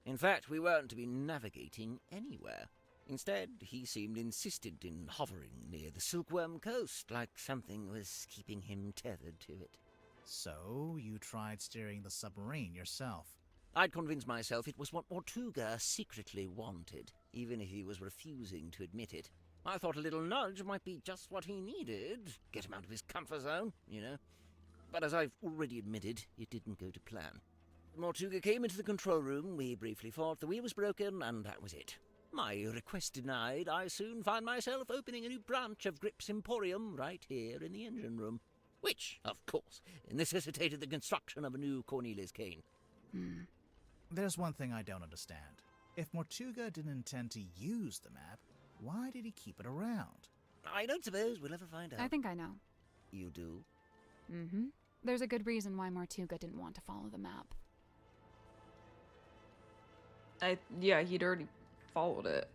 In fact, we weren't to be navigating anywhere. Instead, he seemed insistent in hovering near the Silkworm Coast, like something was keeping him tethered to it. So, you tried steering the submarine yourself? I'd convinced myself it was what Mortuga secretly wanted, even if he was refusing to admit it. I thought a little nudge might be just what he needed, get him out of his comfort zone, you know. But as I've already admitted, it didn't go to plan. Mortuga came into the control room, we briefly fought, the wheel was broken, and that was it. My request denied, I soon found myself opening a new branch of Grip's Emporium right here in the engine room, which, of course, necessitated the construction of a new Cornelius cane. There's one thing I don't understand. If Mortuga didn't intend to use the map, why did he keep it around? I don't suppose we'll ever find out. I think I know. You do? Mm-hmm. There's a good reason why Mortuga didn't want to follow the map. Yeah, he'd already followed it.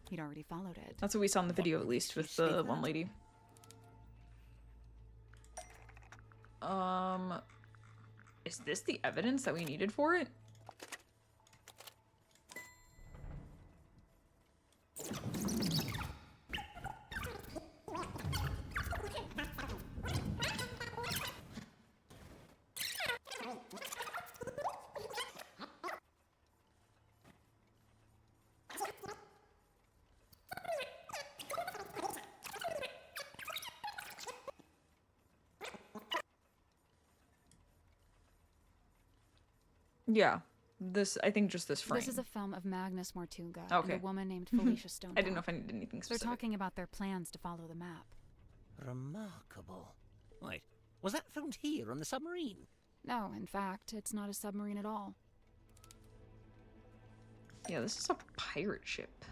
He'd already followed it. That's what we saw in the video, at least, with the one lady. Is this the evidence that we needed for it? Yeah, I think just this frame. This is a film of Magnus Mortuga Okay. and a woman named Felicia Stone. I didn't know if I needed anything They're specific. talking about their plans to follow the map. Remarkable. Wait, was that filmed here on the submarine? No, in fact, it's not a submarine at all. Yeah, this is a pirate ship.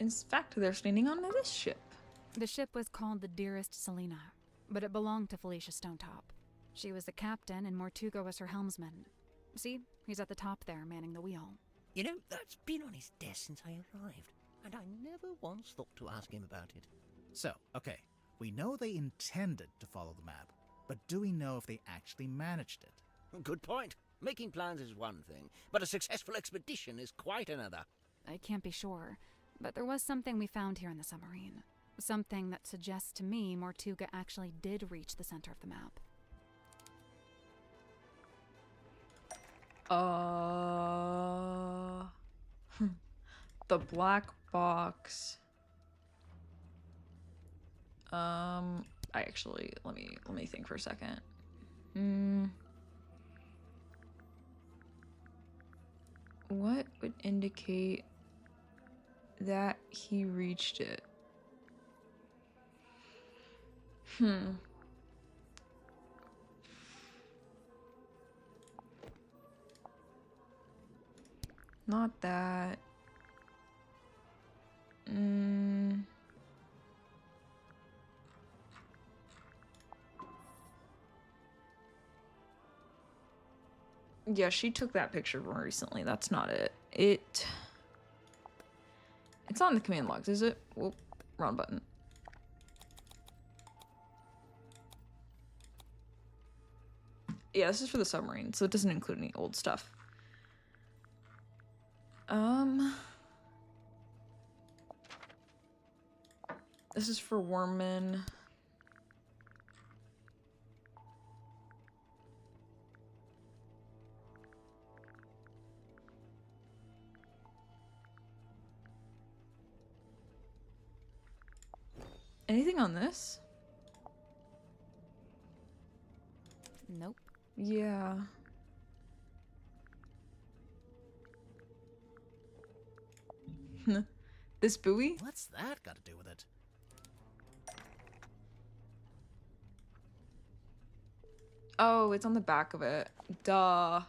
In fact, they're standing on this ship. The ship was called the Dearest Selena, but it belonged to Felicia Stonetop. She was the captain and Mortuga was her helmsman. See, he's at the top there, manning the wheel. You know, that's been on his desk since I arrived, and I never once thought to ask him about it. So, okay, we know they intended to follow the map. But do we know if they actually managed it? Good point. Making plans is one thing, but a successful expedition is quite another. I can't be sure, but there was something we found here in the submarine. Something that suggests to me Mortuga actually did reach the center of the map. The black box. I actually let me think for a second. What would indicate that he reached it? Not that. Yeah, she took that picture more recently. That's not it. It's not in the command logs, is it? Whoop, wrong button. Yeah, this is for the submarine, so it doesn't include any old stuff. This is for Wormman. Anything on this? Nope. Yeah. This buoy? What's that got to do with it? Oh, it's on the back of it. Duh.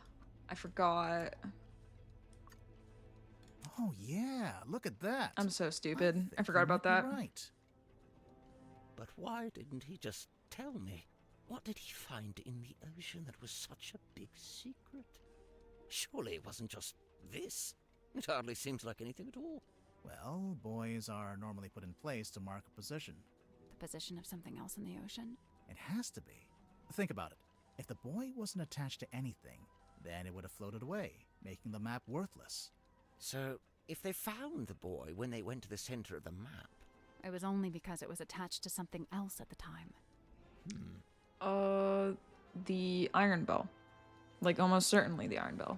I forgot. Oh yeah, look at that. I'm so stupid. I think forgot you about might that. be right. But why didn't he just tell me? What did he find in the ocean that was such a big secret? Surely it wasn't just this. It hardly seems like anything at all. Well, buoys are normally put in place to mark a position. The position of something else in the ocean? It has to be. Think about it. If the buoy wasn't attached to anything, then it would have floated away, making the map worthless. So, if they found the boy when they went to the center of the map... It was only because it was attached to something else at the time. The Iron Bell. Like, almost certainly the Iron Bell.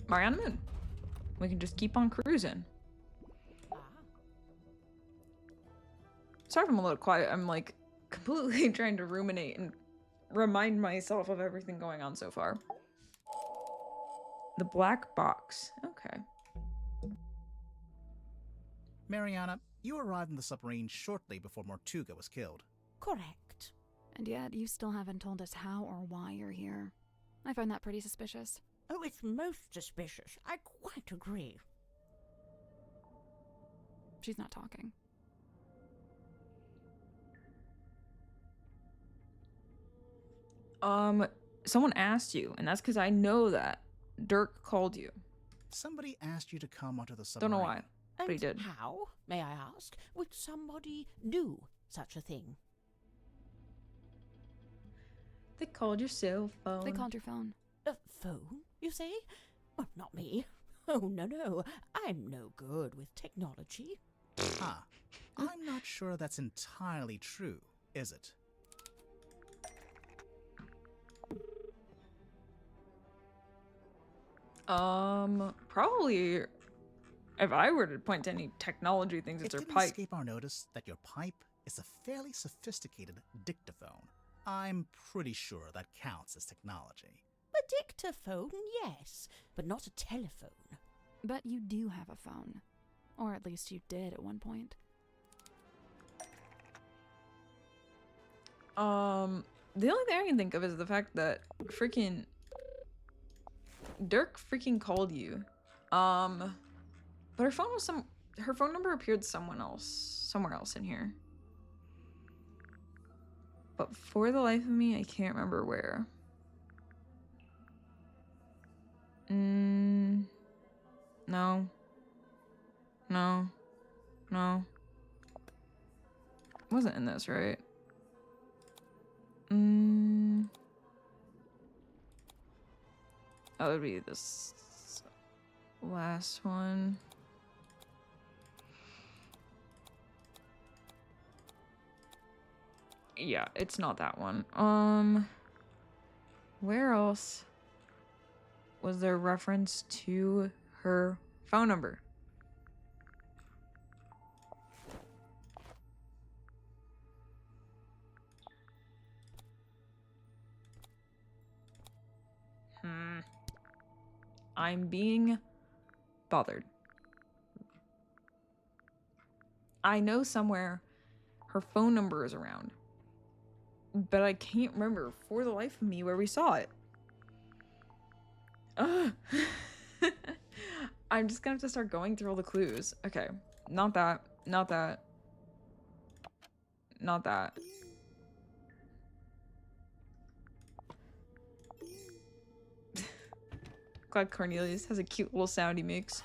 Mariana Moon. We can just keep on cruising. Sorry if I'm a little quiet. I'm, like, completely trying to ruminate and remind myself of everything going on so far. The black box. Okay. Mariana, you arrived in the submarine shortly before Mortuga was killed. Correct. And yet, you still haven't told us how or why you're here. I find that pretty suspicious. Oh, it's most suspicious. I quite agree. She's not talking. Someone asked you, and that's because I know that. Dirk called you. Somebody asked you to come onto the submarine. Don't know why, but he And did. how, may I ask, would somebody do such a thing? They called your cell phone. They called your phone. A phone, you say? Well, not me. Oh, no. I'm no good with technology. I'm not sure that's entirely true, is it? Probably if I were to point to any technology things, it's It her didn't pipe. escape our notice that your pipe is a fairly sophisticated dictaphone. I'm pretty sure that counts as technology. A dictaphone, yes, but not a telephone. But you do have a phone. Or at least you did at one point. The only thing I can think of is the fact that freaking Dirk freaking called you. But her phone was her phone number appeared somewhere else in here. But for the life of me, I can't remember where. No. No. No. wasn't in this, right? Oh, it would be this last one. Yeah, it's not that one. Where else was there reference to her phone number? I'm being bothered. I know somewhere her phone number is around, but I can't remember for the life of me where we saw it. Ugh. I'm just gonna have to start going through all the clues. Okay, not that, not that, not that. Glad Cornelius has a cute little sound he makes.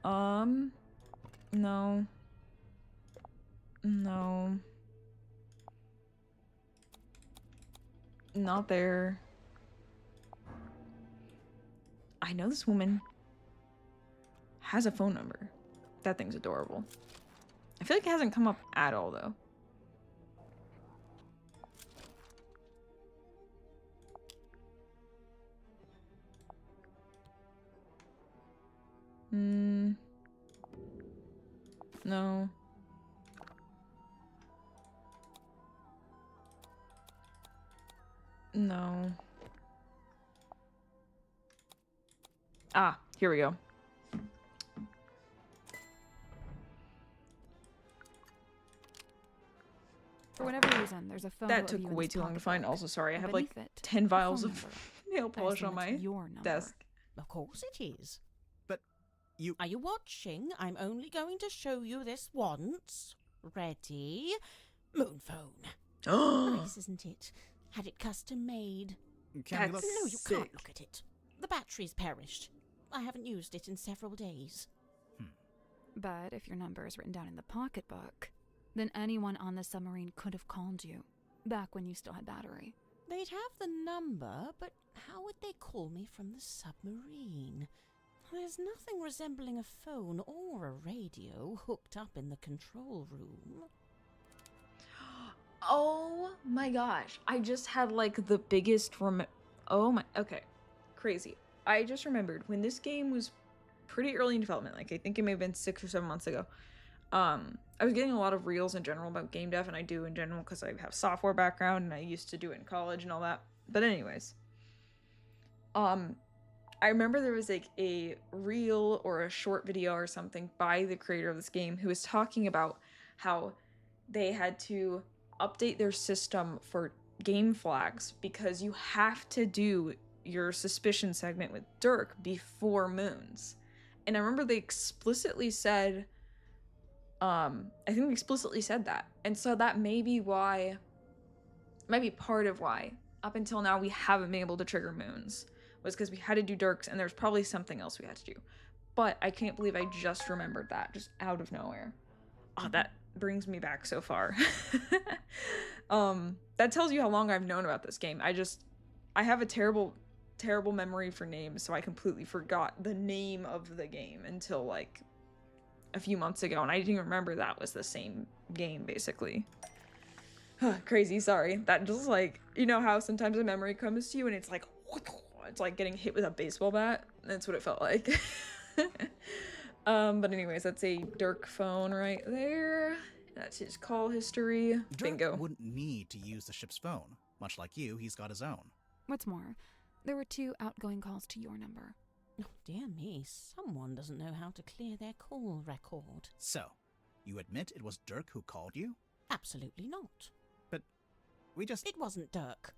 No. No. Not there. I know this woman has a phone number. That thing's adorable. I feel like it hasn't come up at all, though. No. No. Ah, here we go. For whatever reason, there's a photo That of took you in way this too long to find. pocketbook. Also, sorry, I have Beneath like it, 10 a vials phone of number. nail I polish assume on my it's your number. desk. Of course it is. But you... Are you watching? I'm only going to show you this once. Ready? Moon phone. Nice, isn't it? Had it custom made. Can we look? No, you Sick. can't look at it. The battery's perished. I haven't used it in several days. But if your number is written down in the pocketbook, then anyone on the submarine could have called you, back when you still had battery. They'd have the number, but how would they call me from the submarine? There's nothing resembling a phone or a radio hooked up in the control room. Oh my gosh. I just had like the biggest oh my, okay. Crazy. I just remembered when this game was pretty early in development, like I think it may have been 6 or 7 months ago. I was getting a lot of reels in general about game dev, and I do in general because I have software background and I used to do it in college and all that. But anyways, I remember there was like a reel or a short video or something by the creator of this game who was talking about how they had to update their system for game flags because you have to do your suspicion segment with Dirk before moons. And I remember they explicitly said, I think they explicitly said that. And so that may be why, might be part of why, up until now, we haven't been able to trigger moons. Was because we had to do Dirks, and there's probably something else we had to do. But I can't believe I just remembered that, just out of nowhere. Oh, that brings me back so far. That tells you how long I've known about this game. I have a terrible memory for names, so I completely forgot the name of the game until like a few months ago, and I didn't even remember that was the same game, basically. Crazy, sorry. That just like, you know how sometimes a memory comes to you and it's like getting hit with a baseball bat? That's what it felt like. But anyways, that's a Dirk phone right there. That's his call history. Dirk Bingo. wouldn't need to use the ship's phone. Much like you, he's got his own. What's more, there were 2 outgoing calls to your number. Oh, dear me, someone doesn't know how to clear their call record. So, you admit it was Dirk who called you? Absolutely not. But we just... It wasn't Dirk.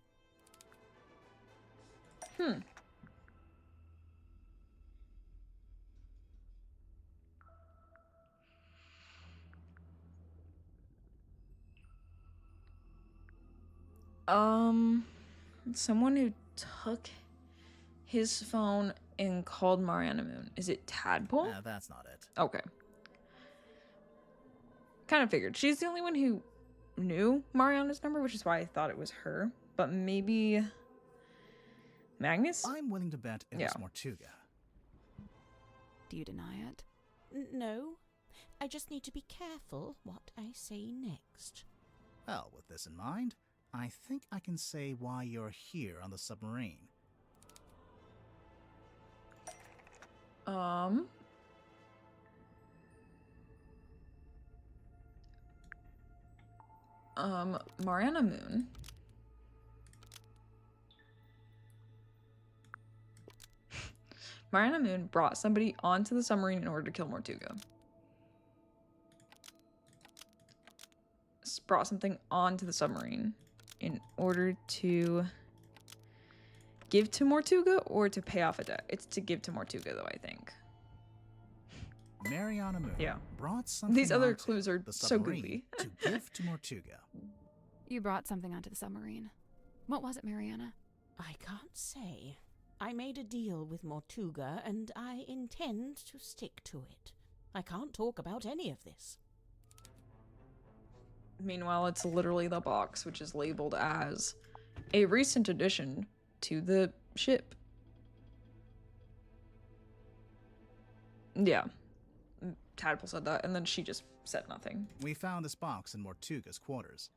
Someone who took his phone and called Mariana Moon. Is it Tadpole? That's not it. Okay. Kind of figured. She's the only one who knew Mariana's number, which is why I thought it was her. But maybe Magnus? I'm willing to bet it was Mortuga. Do you deny it? No. I just need to be careful what I say next. Well, with this in mind, I think I can say why you're here on the submarine. Mariana Moon. Mariana Moon brought somebody onto the submarine in order to kill Mortuga. Brought something onto the submarine in order to give to Mortuga or to pay off a debt. It's to give to Mortuga, though, I think. Mariana Moon brought something. These other onto clues are the so submarine goofy. to give to Mortuga. You brought something onto the submarine. What was it, Mariana? I can't say. I made a deal with Mortuga, and I intend to stick to it. I can't talk about any of this. Meanwhile, it's literally the box, which is labeled as a recent addition to the ship. Yeah. Tadpole said that, and then she just said nothing. We found this box in Mortuga's quarters.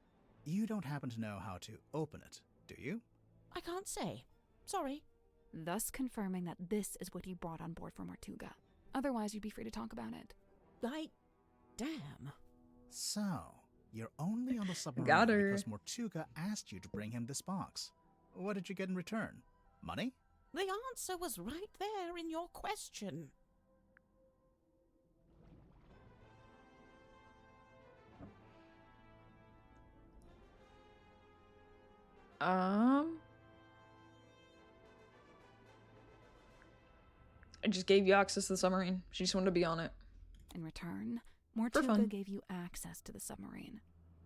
You don't happen to know how to open it, do you? I can't say. Sorry. Thus confirming that this is what you brought on board for Mortuga. Otherwise, you'd be free to talk about it. Damn. So, you're only on the submarine Got her. because Mortuga asked you to bring him this box. What did you get in return? Money? The answer was right there in your question. I just gave you access to the submarine. She just wanted to be on it. In return, fun. Mortuga gave you access to the submarine.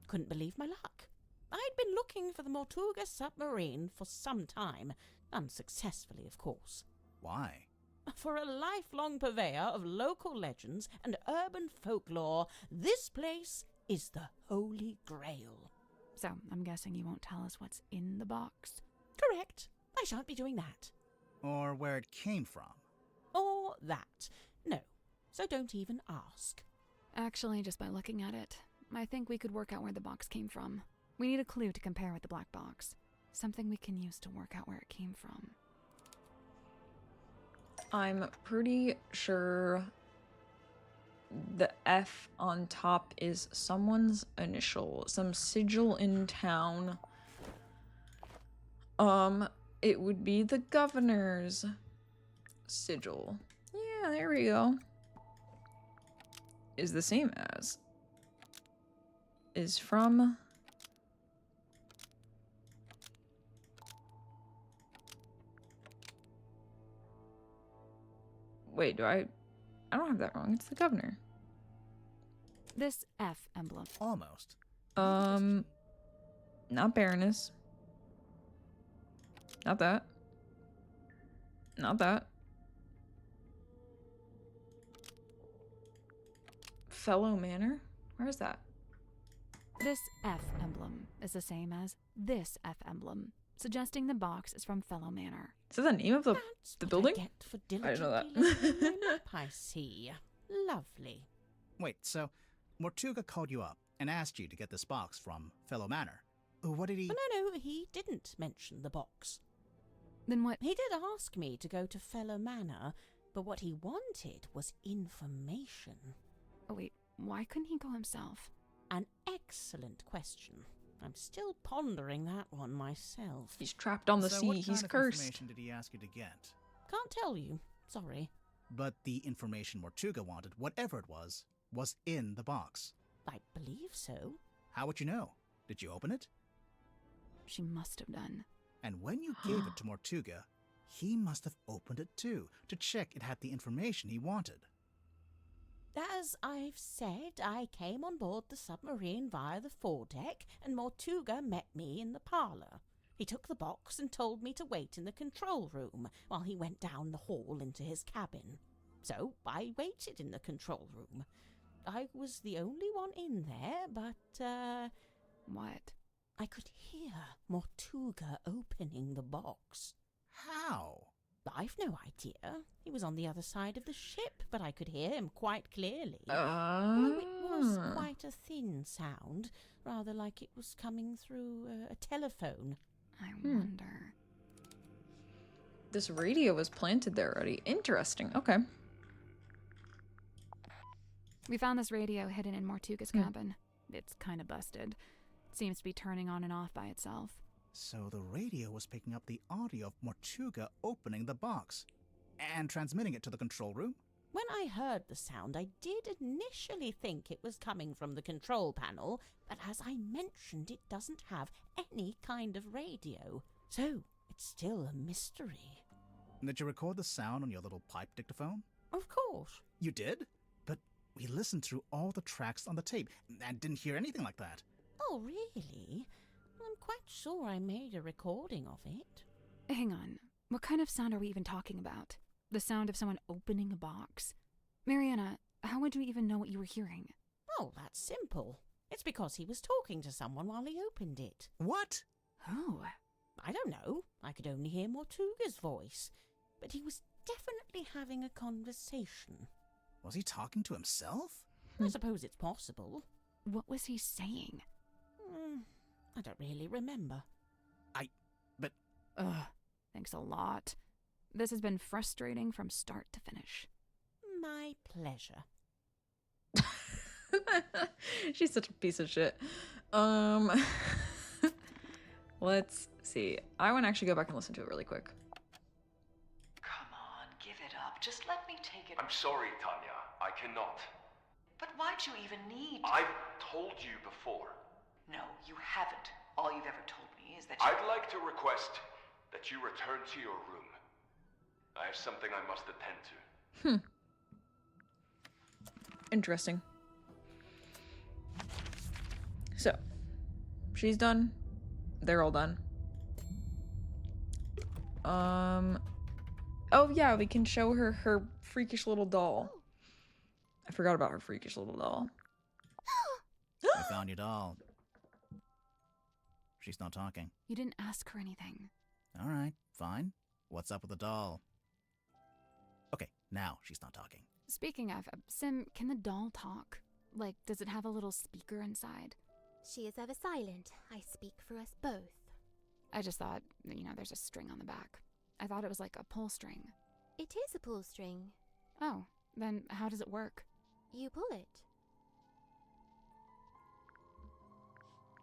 Couldn't believe my luck. I'd been looking for the Mortuga submarine for some time. Unsuccessfully, of course. Why? For a lifelong purveyor of local legends and urban folklore, this place is the Holy Grail. So, I'm guessing you won't tell us what's in the box. Correct. I shan't be doing that. Or where it came from? Or that. No. So don't even ask. Actually, just by looking at it, I think we could work out where the box came from. We need a clue to compare with the black box. Something we can use to work out where it came from. I'm pretty sure the F on top is someone's initial, some sigil in town. It would be the governor's sigil. Yeah, there we go. Is the same as. Is from. Wait, I don't have that wrong. It's the governor. This F emblem. Almost. Not Baroness. Not that. Not that. Fellow Manor? Where is that? This F emblem is the same as this F emblem, suggesting the box is from Fellow Manor. Is that the name of the building? I get for I didn't know that. diligently living my map, I see. Lovely. Wait, so Mortuga called you up and asked you to get this box from Fellow Manor. What did he... Oh, no, he didn't mention the box. Then what? He did ask me to go to Fellow Manor, but what he wanted was information. Oh wait, why couldn't he go himself? An excellent question. I'm still pondering that one myself. He's trapped on the So sea. what He's kind of cursed. information did he ask you to get? Can't tell you. Sorry. But the information Mortuga wanted, whatever it was in the box. I believe so. How would you know? Did you open it? She must have done. And when you gave it to Mortuga, he must have opened it too, to check it had the information he wanted. As I've said, I came on board the submarine via the foredeck, and Mortuga met me in the parlour. He took the box and told me to wait in the control room while he went down the hall into his cabin. So I waited in the control room. I was the only one in there, but, What? I could hear Mortuga opening the box. How? I've no idea. He was on the other side of the ship, but I could hear him quite clearly. Uh. Although it was quite a thin sound, rather like it was coming through a telephone. I wonder. This radio was planted there already. Interesting. Okay. We found this radio hidden in Mortuga's cabin. It's kind of busted. It seems to be turning on and off by itself. So the radio was picking up the audio of Mortuga opening the box and transmitting it to the control room? When I heard the sound, I did initially think it was coming from the control panel, but as I mentioned, it doesn't have any kind of radio. So, it's still a mystery. Did you record the sound on your little pipe dictaphone? Of course. You did? But we listened through all the tracks on the tape and didn't hear anything like that. Oh, really? I'm quite sure I made a recording of it. Hang on. What kind of sound are we even talking about? The sound of someone opening a box? Mariana, how would you even know what you were hearing? Oh, that's simple. It's because he was talking to someone while he opened it. What? Who? I don't know. I could only hear Mortuga's voice. But he was definitely having a conversation. Was he talking to himself? I suppose it's possible. What was he saying? I don't really remember. Ugh, thanks a lot. This has been frustrating from start to finish. My pleasure. She's such a piece of shit. Let's see. I want to actually go back and listen to it really quick. Come on, give it up. Just let me take it. I'm sorry, Tanya. I cannot. But why'd you even need? I've told you before. No, you haven't. All you've ever told me is that you... I'd like to request that you return to your room. I have something I must attend to. Interesting. So, she's done. They're all done. Oh yeah, we can show her her freakish little doll. I forgot about her freakish little doll. I found your doll. She's not talking. You didn't ask her anything. All right, fine. What's up with the doll? Okay, now she's not talking. Speaking of, Sim, can the doll talk? Like, does it have a little speaker inside? She is ever silent. I speak for us both. I just thought, there's a string on the back. I thought it was like a pull string. It is a pull string. Oh, then how does it work? You pull it.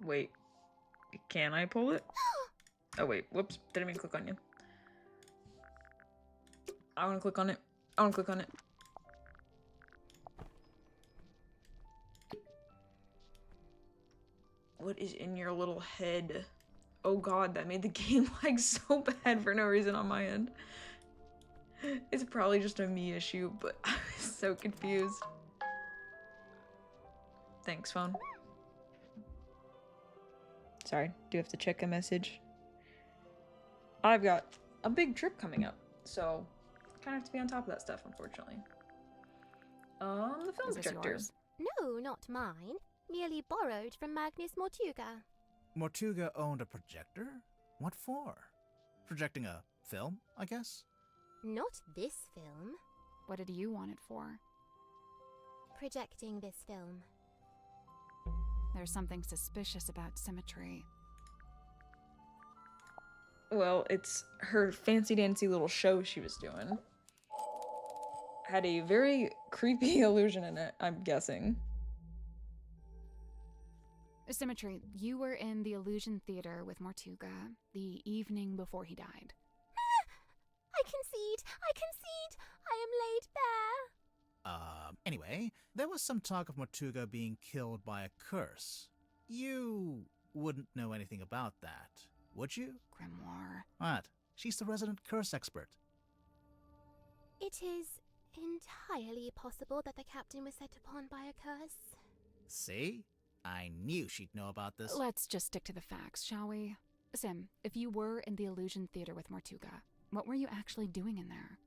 Wait, can I pull it? Oh wait, whoops, didn't mean to click on you. I want to click on it. I want to click on it. What is in your little head? Oh god, that made the game lag so bad for no reason on my end. It's probably just a me issue, but I was so confused. Thanks, phone. Sorry, do have to check a message. I've got a big trip coming up, so kind of have to be on top of that stuff, unfortunately. The film Is this projector. yours? No, not mine. Merely borrowed from Magnus Mortuga. Mortuga owned a projector? What for? Projecting a film, I guess? Not this film. What did you want it for? Projecting this film. There's something suspicious about symmetry. Well, it's her fancy-dancy little show she was doing. Had a very creepy illusion in it, I'm guessing. Symmetry, you were in the Illusion Theater with Mortuga the evening before he died. I concede! I concede! I am laid bare! Anyway, there was some talk of Mortuga being killed by a curse. You wouldn't know anything about that, would you? Grimoire. What? She's the resident curse expert. It is entirely possible that the captain was set upon by a curse. See? I knew she'd know about this. Let's just stick to the facts, shall we? Sim, if you were in the Illusion Theater with Mortuga, what were you actually doing in there?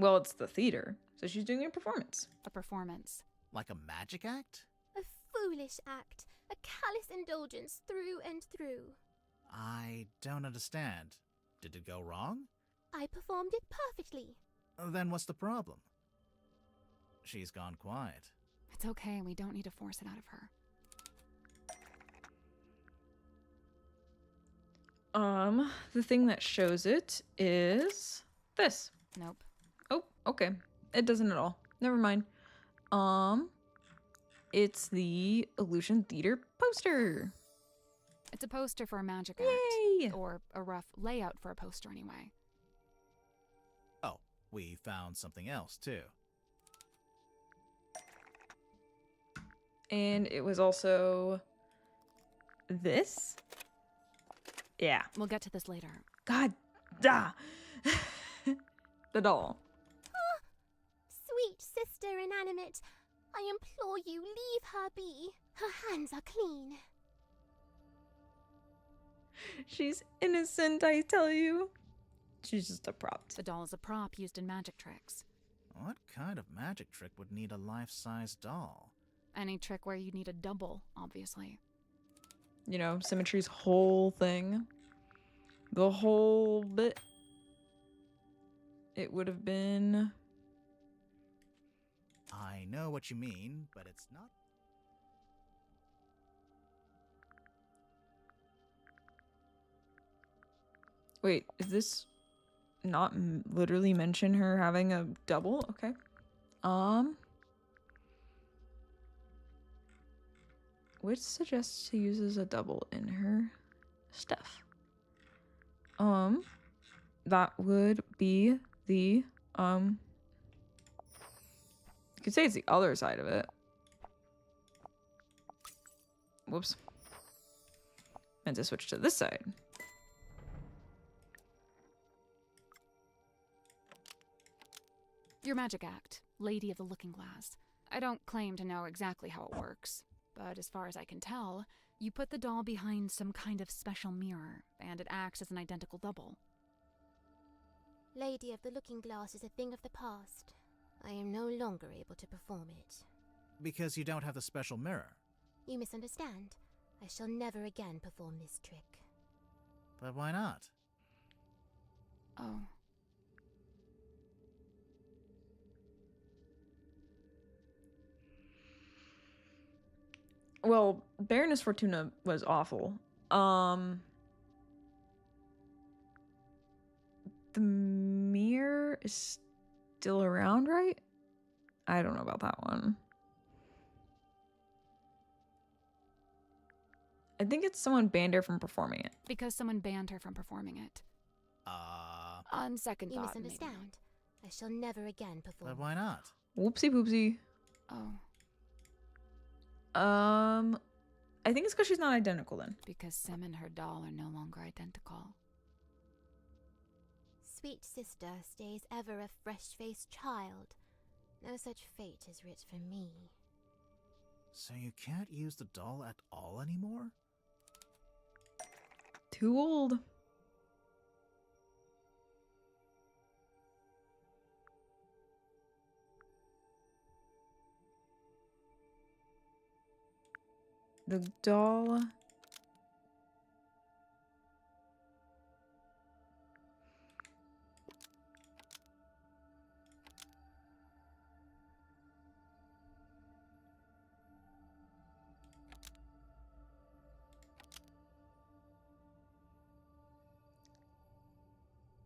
Well, it's the theater, so she's doing a performance. A performance. Like a magic act? A foolish act. A callous indulgence through and through. I don't understand. Did it go wrong? I performed it perfectly. Then what's the problem? She's gone quiet. It's okay, we don't need to force it out of her. The thing that shows it is this. Nope. Oh, okay. It doesn't at all. Never mind. It's the Illusion Theater poster. It's a poster for a magic Yay! act. Or a rough layout for a poster, anyway. Oh, we found something else, too. And it was also this. Yeah. We'll get to this later. God, da. The doll. Sweet sister inanimate, I implore you, leave her be. Her hands are clean. She's innocent, I tell you. She's just a prop. The doll is a prop used in magic tricks. What kind of magic trick would need a life-size doll? Any trick where you need a double, obviously. You know, Symmetry's whole thing. The whole bit. It would have been... I know what you mean, but it's not... Wait, is this not literally mention her having a double? Okay. Which suggests she uses a double in her stuff. That would be the, you could say it's the other side of it. Whoops. Meant to switch to this side. Your magic act, Lady of the Looking Glass. I don't claim to know exactly how it works, but as far as I can tell, you put the doll behind some kind of special mirror, and it acts as an identical double. Lady of the Looking Glass is a thing of the past. I am no longer able to perform it. Because you don't have the special mirror. You misunderstand. I shall never again perform this trick. But why not? Oh. Well, Baroness Fortuna was awful. The mirror is still around, right? I don't know about that one. I think it's someone banned her from performing it. Because someone banned her from performing it. On second You thought, misunderstand. maybe I shall never again perform. But why not? Whoopsie poopsie. not. I think it's because she's not identical then. Because Sim and her doll are no longer identical. Sweet sister stays ever a fresh-faced child. No such fate is writ for me. So you can't use the doll at all anymore? Too old. The doll.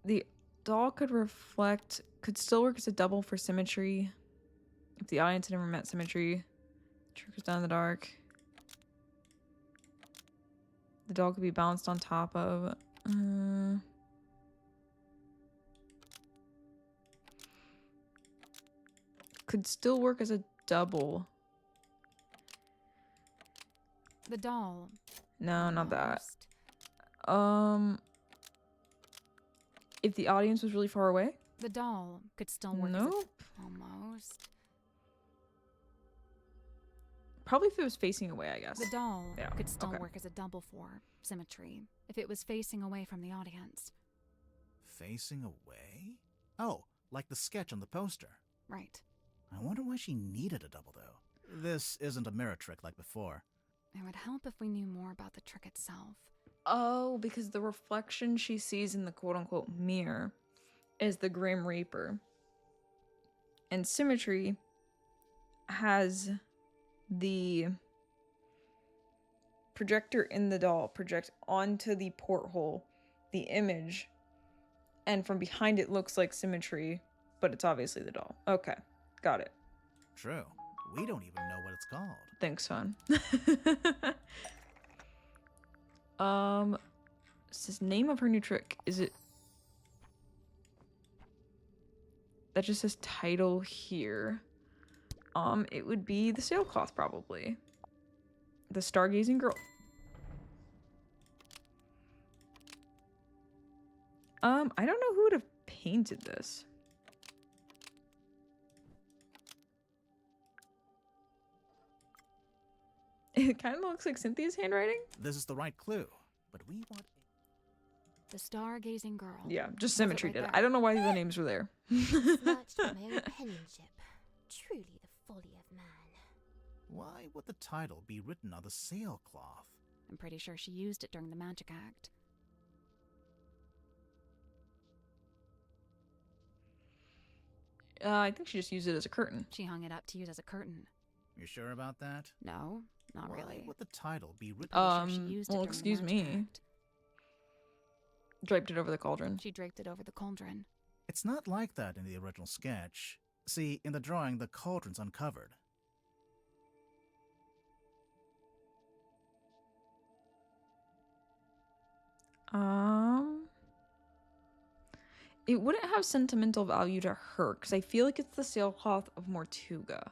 The doll could still work as a double for Symmetry. If the audience had never met Symmetry. Trick was done in the dark. The doll could be balanced on top of. Could still work as a double. The doll. No, not that. almost. If the audience was really far away? The doll could still work Nope. almost. Probably if it was facing away, I guess. The doll Yeah, could still okay. work as a double for Symmetry if it was facing away from the audience. Facing away? Oh, like the sketch on the poster. Right. I wonder why she needed a double, though. This isn't a mirror trick like before. It would help if we knew more about the trick itself. Oh, because the reflection she sees in the quote-unquote mirror is the Grim Reaper. And Symmetry has the projector in the doll project onto the porthole the image, and from behind it looks like Symmetry, but it's obviously the doll. Okay, got it. True. We don't even know what it's called. Thanks, hon. Says name of her new trick. Is it? That just says title here. It would be the sailcloth probably. The Stargazing Girl. I don't know who would have painted this. It kind of looks like Cynthia's handwriting. This is the right clue, but we want... The Stargazing Girl. Yeah, just Has it Symmetry right did. there. I don't know why the names were there. Smirched by my own penmanship. Truly the folly of man. Why would the title be written on the sailcloth? I'm pretty sure she used it during the magic act. I think she just used it as a curtain. She hung it up to use as a curtain. You sure about that? No, not Why really. would the title be written? Pretty sure she used it well, during the excuse magic me. act. Draped it over the cauldron. She draped it over the cauldron. It's not like that in the original sketch. See, in the drawing, the cauldron's uncovered. It wouldn't have sentimental value to her, because I feel like it's the sailcloth of Mortuga.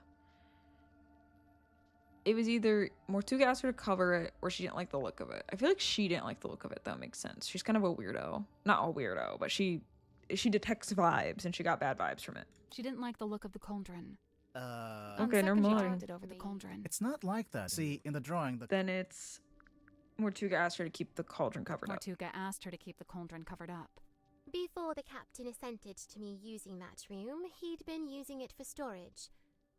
It was either Mortuga asked her to cover it, or she didn't like the look of it. I feel like she didn't like the look of it. That makes sense. She's kind of a weirdo. Not a weirdo, but she detects vibes, and she got bad vibes from it. She didn't like the look of the cauldron. Okay, never She mind. draped it over the cauldron. It's not like that. See, in the drawing, the... Then it's Mortuga asked her to keep the cauldron covered up. Mortuga asked her to keep the cauldron covered up. Before the captain assented to me using that room, he'd been using it for storage.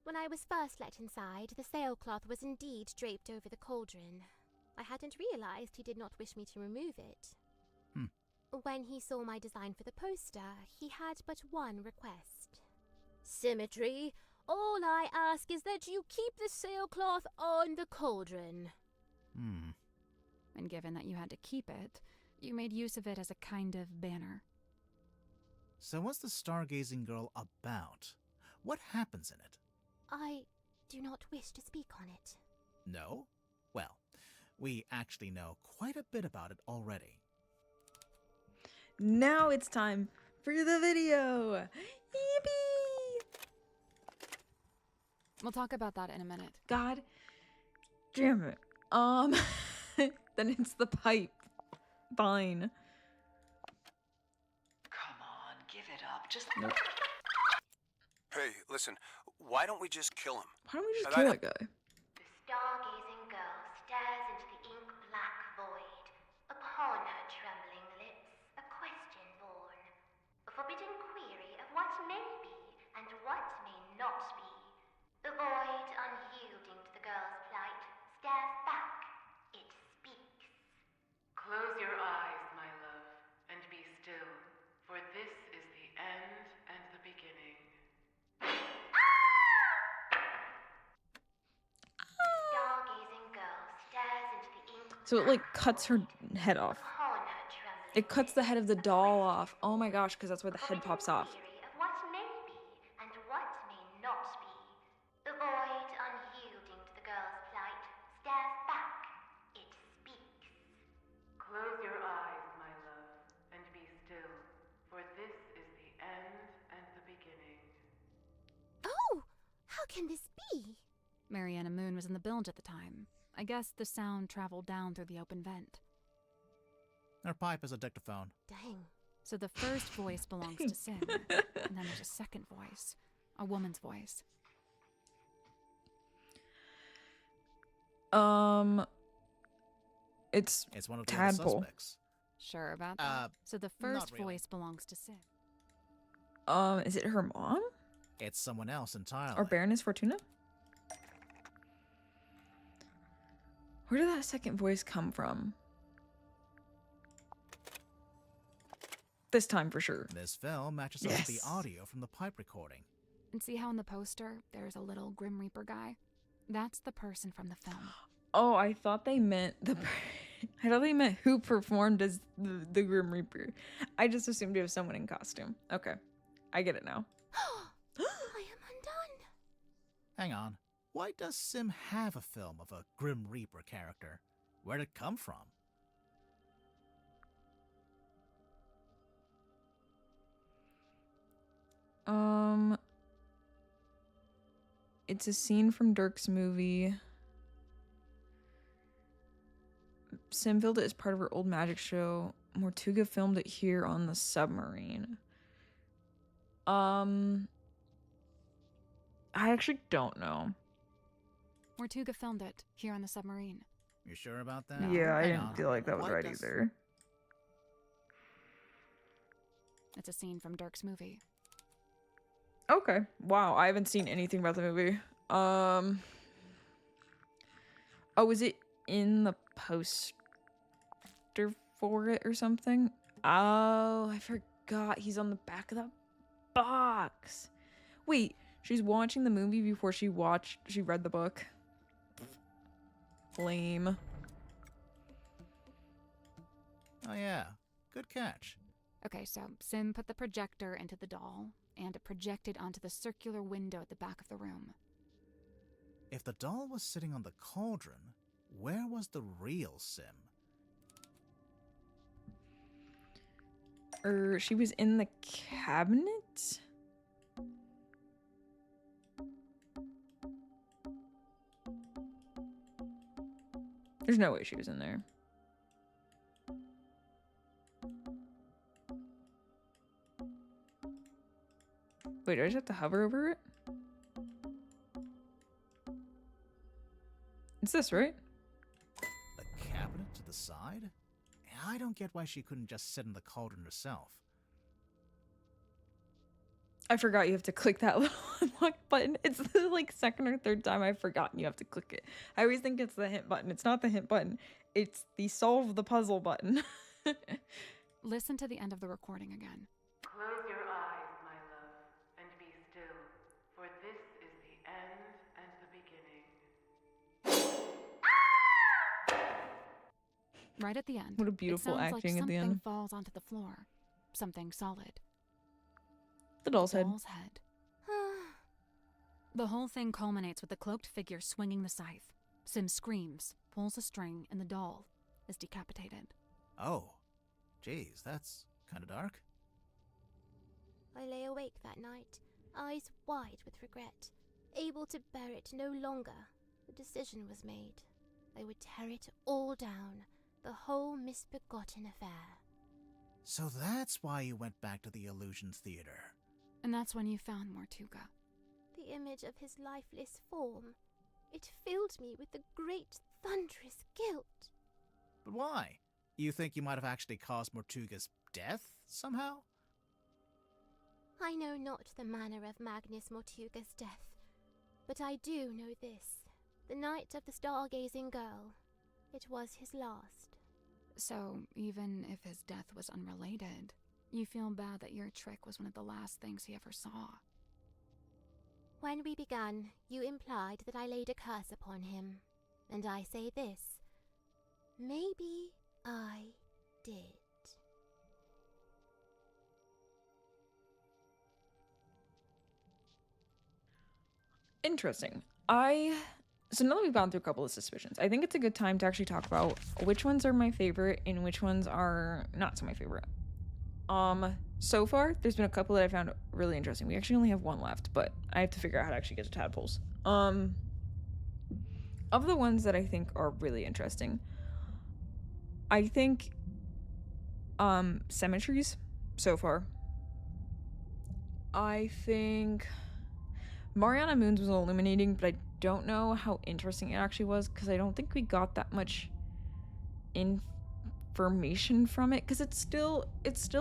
When I was first let inside, the sailcloth was indeed draped over the cauldron. I hadn't realized he did not wish me to remove it. When he saw my design for the poster, he had but one request. Symmetry, all I ask is that you keep the sailcloth on the cauldron. And given that you had to keep it, you made use of it as a kind of banner. So what's the Stargazing Girl about? What happens in it? I do not wish to speak on it. No? Well, we actually know quite a bit about it already. Now it's time for the video. Yippee! We'll talk about that in a minute. God damn it. Then it's the pipe. Fine. Come on, give it up. Just. Nope. Hey, listen, why don't we just kill him? Why don't we just And kill I- that guy? The stargazing girl stares into the ink-black void. Upon her trembling lips, a question born. A forbidden query of what may be and what may not be. The void, unyielding to the girl's plight, stares back. It speaks. Close your eyes, my love, and be still, for this is the end and the beginning. Stargazing girl stares into the ink. So it like cuts her head off. Upon her trembling It cuts the head of the doll off. Oh my gosh, because that's where the head pops off. query of what may be and what may not be. The void, unyielding to the girl's plight, stares back. It speaks. Close your eyes, my love, and be still, for this is the end and the beginning. Oh! How can this be? Mariana Moon was in the bilge at the time. I guess the sound traveled down through the open vent. Her pipe is a dictaphone. Dang. So the first voice belongs to Sim, and then there's a second voice, a woman's voice. It's one of the other Tadpole. suspects. Sure about that. So the first really. voice belongs to Sim. Is it her mom? It's someone else entirely. Or Baroness Fortuna? Where did that second voice come from? This time for sure. This film matches up with the audio from the pipe recording. And see how in the poster there's a little Grim Reaper guy? That's the person from the film. Oh, I thought they meant I thought they meant who performed as the Grim Reaper. I just assumed it was someone in costume. Okay, I get it now. I am undone. Hang on. Why does Sim have a film of a Grim Reaper character? Where'd it come from? It's a scene from Dirk's movie. Sim filmed it as part of her old magic show. Mortuga filmed it here on the submarine. I actually don't know. Mortuga filmed it here on the submarine. You sure about that? Yeah, I Hang didn't on. feel like that was Why right does- either. It's a scene from Dirk's movie. Okay. Wow, I haven't seen anything about the movie. Oh, is it in the poster for it or something? Oh, I forgot. He's on the back of the box. Wait, she's watching the movie before she read the book. Lame. Oh yeah, good catch. Okay, so Sim put the projector into the doll, and it projected onto the circular window at the back of the room. If the doll was sitting on the cauldron, where was the real Sim? She was in the cabinet? There's no way she was in there. Wait, do I just have to hover over it? It's this, right? The cabinet to the side? I don't get why she couldn't just sit in the cauldron herself. I forgot you have to click that little unlock button. It's the like second or third time I've forgotten you have to click it. I always think it's the hint button. It's not the hint button. It's the solve the puzzle button. Listen to the end of the recording again. Close your eyes, my love, and be still, for this is the end and the beginning. Right at the end. What a beautiful it sounds acting like at the something end. falls onto the floor. Something solid. The doll's head. Doll's head. The whole thing culminates with the cloaked figure swinging the scythe. Sim screams, pulls a string, and the doll is decapitated. Oh, geez, that's kind of dark. I lay awake that night, eyes wide with regret, able to bear it no longer. The decision was made. I would tear it all down, the whole misbegotten affair. So that's why you went back to the Illusion Theater. And that's when you found Mortuga. The image of his lifeless form. It filled me with a great thunderous guilt. But why? You think you might have actually caused Mortuga's death somehow? I know not the manner of Magnus Mortuga's death, but I do know this. The night of the stargazing girl, it was his last. So, even if his death was unrelated, you feel bad that your trick was one of the last things he ever saw. When we began, you implied that I laid a curse upon him, and I say this. Maybe I did. Interesting. So now that we've gone through a couple of suspicions, I think it's a good time to actually talk about which ones are my favorite and which ones are not so my favorite. So far, there's been a couple that I found really interesting. We actually only have one left, but I have to figure out how to actually get to tadpoles. Of the ones that I think are really interesting, I think, cemeteries so far. I think Mariana Moons was illuminating, but I don't know how interesting it actually was because I don't think we got that much information from it because it's still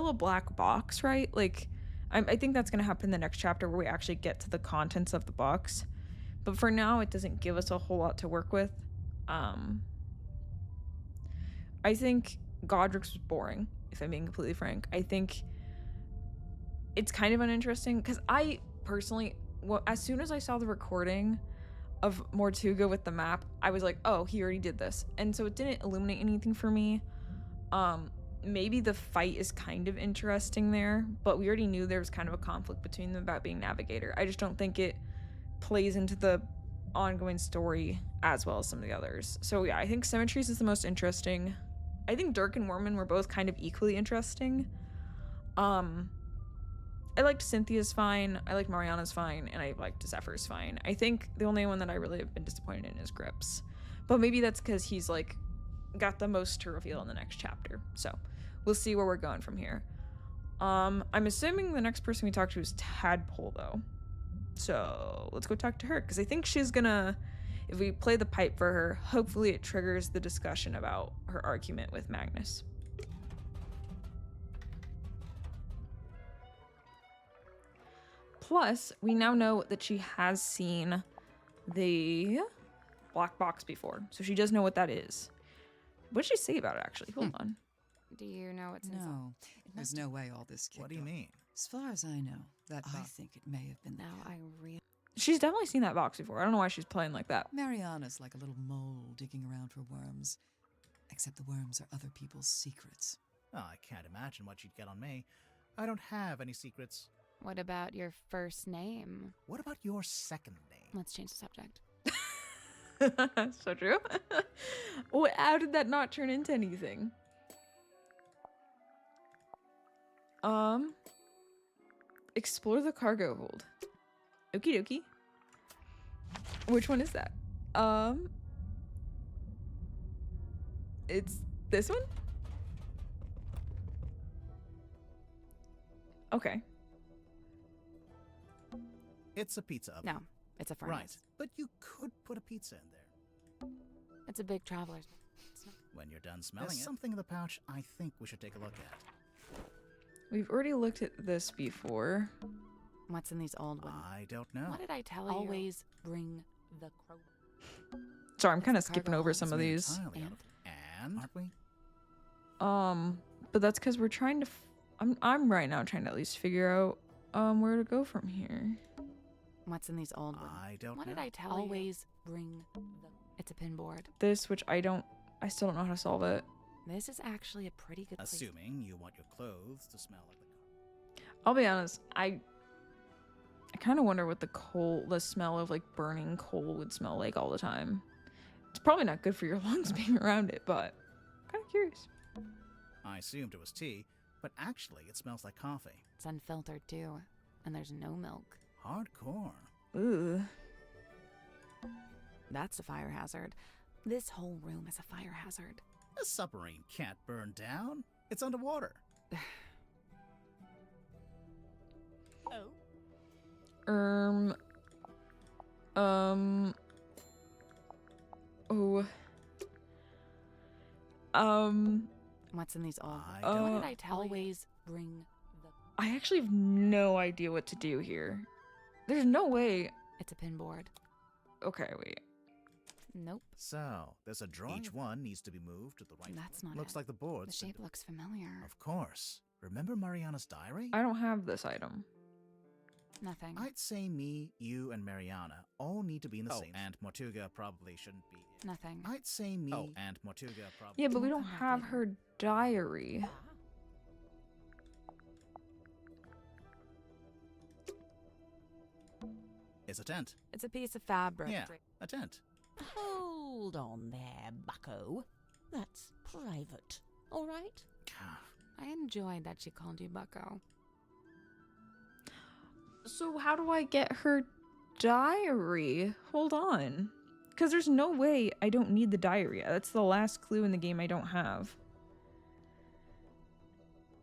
a black box, right? Like, I think that's going to happen in the next chapter where we actually get to the contents of the box. But for now, it doesn't give us a whole lot to work with. I think Godric's was boring, if I'm being completely frank. I think it's kind of uninteresting because I personally, as soon as I saw the recording of Mortuga with the map, I was like, oh, he already did this. And so it didn't illuminate anything for me. Maybe the fight is kind of interesting there, but we already knew there was kind of a conflict between them about being navigator. I just don't think it plays into the ongoing story as well as some of the others. So yeah, I think Symmetries is the most interesting. I think Dirk and Worman were both kind of equally interesting. I liked Cynthia's fine, I liked Mariana's fine, and I liked Zephyr's fine. I think the only one that I really have been disappointed in is Grips. But maybe that's because he's like got the most to reveal in the next chapter. So we'll see where we're going from here. I'm assuming the next person we talk to is Tadpole though. So let's go talk to her, because I think she's gonna, if we play the pipe for her, hopefully it triggers the discussion about her argument with Magnus. Plus, we now know that she has seen the black box before, so she does know what that is. What did she say about it, actually? Hold on. Do you know what's inside? No, there's no way all this kicked What do you off. mean? As far as I know, I think it may have been the Now cat. I really... She's definitely seen that box before. I don't know why she's playing like that. Mariana's like a little mole digging around for worms. Except the worms are other people's secrets. Oh, I can't imagine what she'd get on me. I don't have any secrets. What about your first name? What about your second name? Let's change the subject. So true. How did that not turn into anything? Explore the cargo hold. Okie dokie. Which one is that? It's this one? Okay. It's a pizza oven. No, it's a furnace. Right, but you could put a pizza in there. It's a big traveler's... When you're done smelling There's something in the pouch I think we should take a look at. We've already looked at this before. What's in these old ones? I don't know. What did I tell you? Always bring the crow. Sorry, I'm kind of It's the skipping cargo over hold. some of these. And? Aren't we? But that's because we're trying to... I'm right now trying to at least figure out where to go from here. What's in these old ones? I don't What know. did I tell you? Always bring the... It's a pinboard. This, which I still don't know how to solve it. This is actually a pretty good place. Assuming you want your clothes to smell like the I'll be honest, I kind of wonder what the smell of like burning coal would smell like all the time. It's probably not good for your lungs being around it, but I'm kind of curious. I assumed it was tea, but actually it smells like coffee. It's unfiltered too, and there's no milk. Hardcore. Ugh. That's a fire hazard. This whole room is a fire hazard. A submarine can't burn down. It's underwater. Oh. What's in these old? I What did I tell you? Always bring the... I actually have no idea what to do here. There's no way. It's a pinboard. Okay, wait. Nope. So, there's a drawing. Each one needs to be moved to the right. That's not Looks it. like the boards. The shape looks familiar. Of course. Remember Mariana's diary? I don't have this item. Nothing. I'd say me, you, and Mariana all need to be in the same. And Mortuga probably shouldn't be. Nothing. I'd say me and Mortuga probably. Yeah, but we We'll don't come back have later. her diary. It's a tent. It's a piece of fabric. Yeah, a tent. Hold on there, bucko. That's private, all right? I enjoyed that she called you Bucko. So how do I get her diary? Hold on. Because there's no way I don't need the diary. That's the last clue in the game I don't have.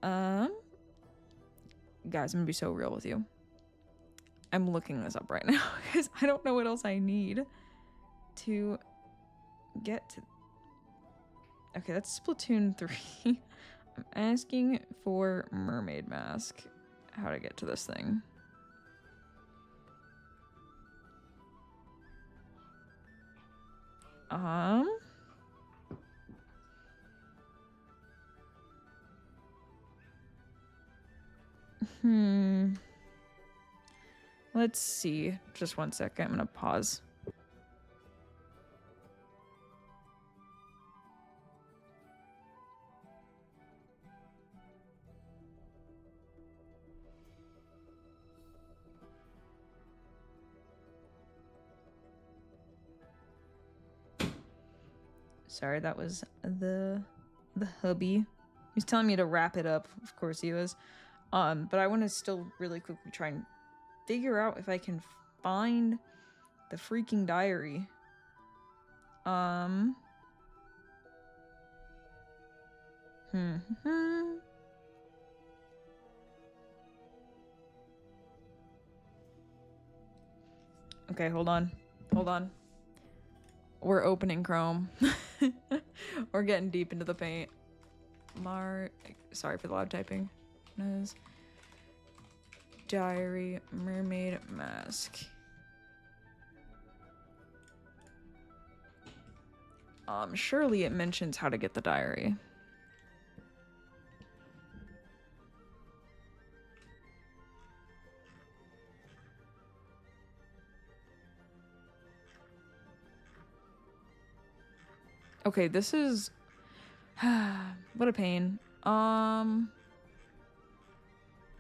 Guys, I'm gonna be so real with you. I'm looking this up right now because I don't know what else I need to get to. Okay, that's Splatoon 3. I'm asking for Mermaid Mask. how to get to this thing. Let's see. Just one second. I'm gonna pause. Sorry, that was the hubby. He's telling me to wrap it up. Of course he was. But I want to still really quickly try and figure out if I can find the freaking diary. Okay, hold on. Hold on. We're opening Chrome. We're getting deep into the paint. Sorry for the loud typing. Diary, Mermaid Mask. Surely it mentions how to get the diary. Okay, this is what a pain.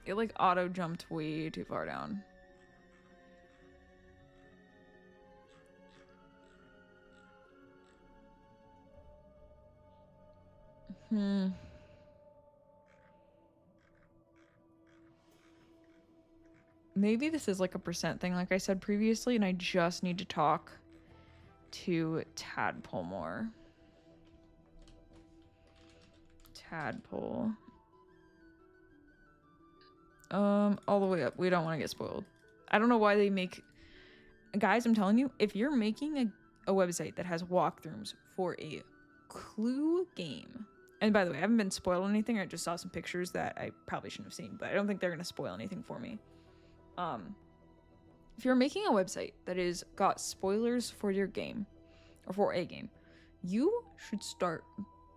It like auto jumped way too far down. Maybe this is like a percent thing, like I said previously, and I just need to talk to Tadpole more. Tadpole. All the way up. We don't want to get spoiled. I don't know why they make... Guys, I'm telling you, if you're making a website that has walkthroughs for a Clue game... And by the way, I haven't been spoiled anything. I just saw some pictures that I probably shouldn't have seen, but I don't think they're going to spoil anything for me. If you're making a website that is got spoilers for your game, or for a game, you should start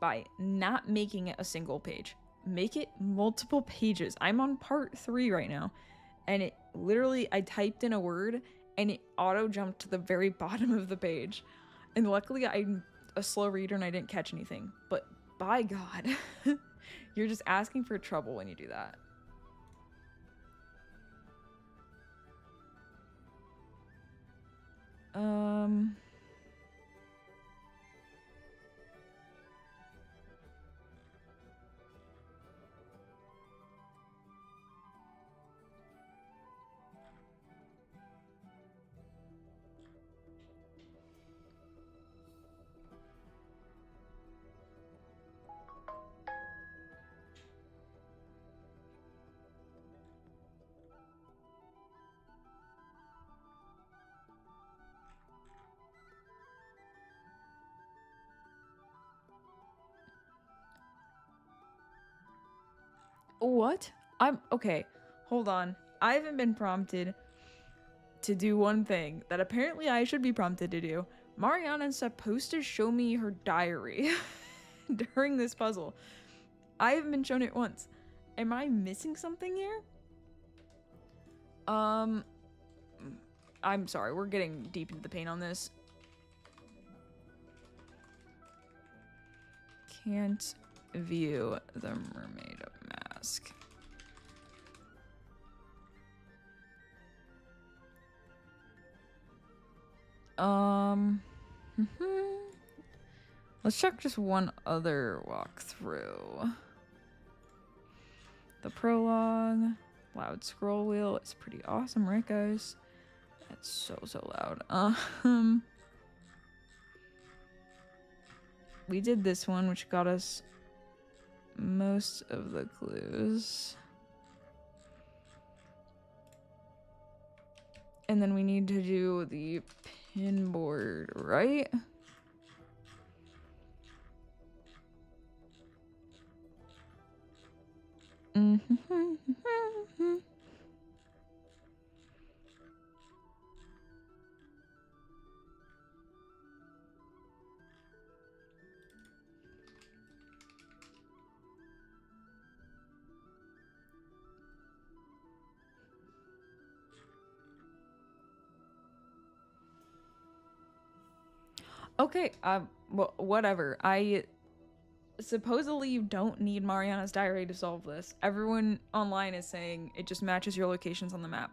by not making it a single page. Make it multiple pages. I'm on part 3 right now, and it literally, I typed in a word and it auto jumped to the very bottom of the page. And luckily I'm a slow reader and I didn't catch anything, but by God, you're just asking for trouble when you do that. What? Okay, hold on. I haven't been prompted to do one thing that apparently I should be prompted to do. Mariana's supposed to show me her diary during this puzzle. I haven't been shown it once. Am I missing something here? I'm sorry, we're getting deep into the paint on this. Can't view the Mermaid Mask. Let's check just one other walkthrough. The prologue, loud scroll wheel. It's pretty awesome, right, guys? That's so loud. We did this one, which got us most of the clues. And then we need to do the pinboard, right? Okay, whatever. I supposedly you don't need Mariana's diary to solve this. Everyone online is saying it just matches your locations on the map.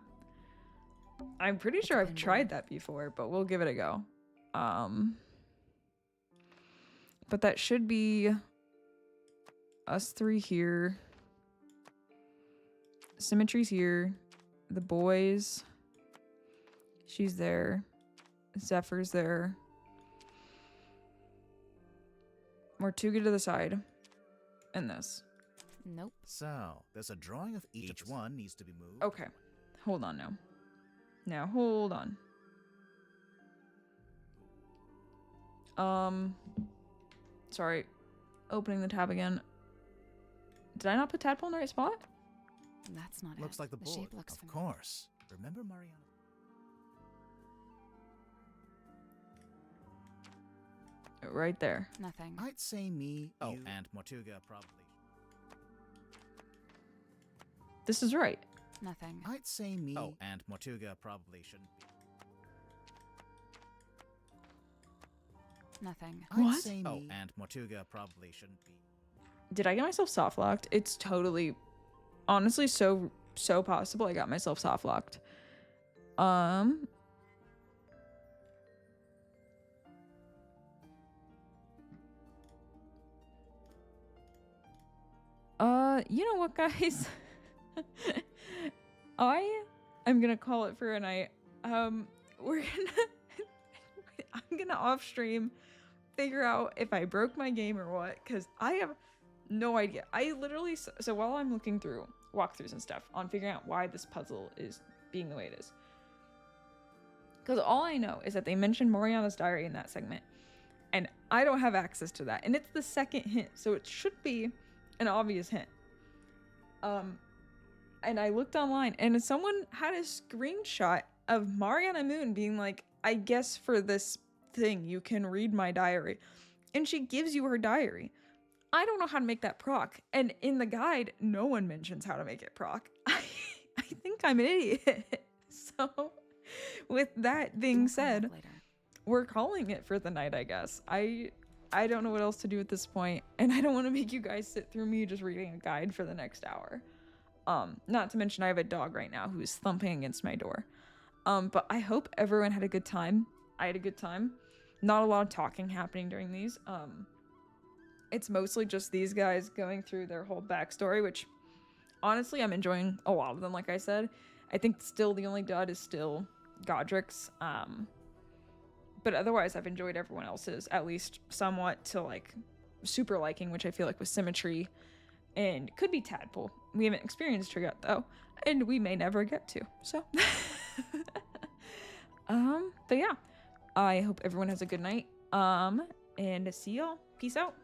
I'm pretty sure I've tried that before, but we'll give it a go. But that should be us three here. Symmetry's here. The boys. She's there. Zephyr's there. Mortuga to the side. And this. Nope. So, there's a drawing of each one needs to be moved. Okay. Hold on now. Now, hold on. Sorry. Opening the tab again. Did I not put tadpole in the right spot? That's not Looks it. like the board. shape looks Of familiar. course. Remember Mariana? Right there. Nothing. I'd say me, you, and Mortuga probably. This is right. Nothing. I'd say me, and Mortuga probably shouldn't be. Nothing. I'd What? say me, and Mortuga probably shouldn't be. Did I get myself soft locked? It's totally, honestly, so possible I got myself soft locked. You know what, guys? I am gonna call it for a night. I'm gonna off stream figure out if I broke my game or what, because I have no idea. I literally, so while I'm looking through walkthroughs and stuff on figuring out why this puzzle is being the way it is, because all I know is that they mentioned Moriana's diary in that segment, and I don't have access to that, and it's the second hint, so it should be an obvious hint. And I looked online, and someone had a screenshot of Mariana Moon being like, I guess for this thing you can read my diary, and she gives you her diary. I don't know how to make that proc, and in the guide no one mentions how to make it proc. I think I'm an idiot. So with that being said, we're calling it for the night, I guess. I don't know what else to do at this point, and I don't want to make you guys sit through me just reading a guide for the next hour. Not to mention I have a dog right now who's thumping against my door. But I hope everyone had a good time. I had a good time. Not a lot of talking happening during these. It's mostly just these guys going through their whole backstory, which honestly I'm enjoying a lot of them, like I said. I think still the only dud is still Godric's. But otherwise I've enjoyed everyone else's, at least somewhat, to like super liking, which I feel like was Symmetry and could be Tadpole. We haven't experienced her yet though, and we may never get to, so but yeah, I hope everyone has a good night, and see y'all. Peace out.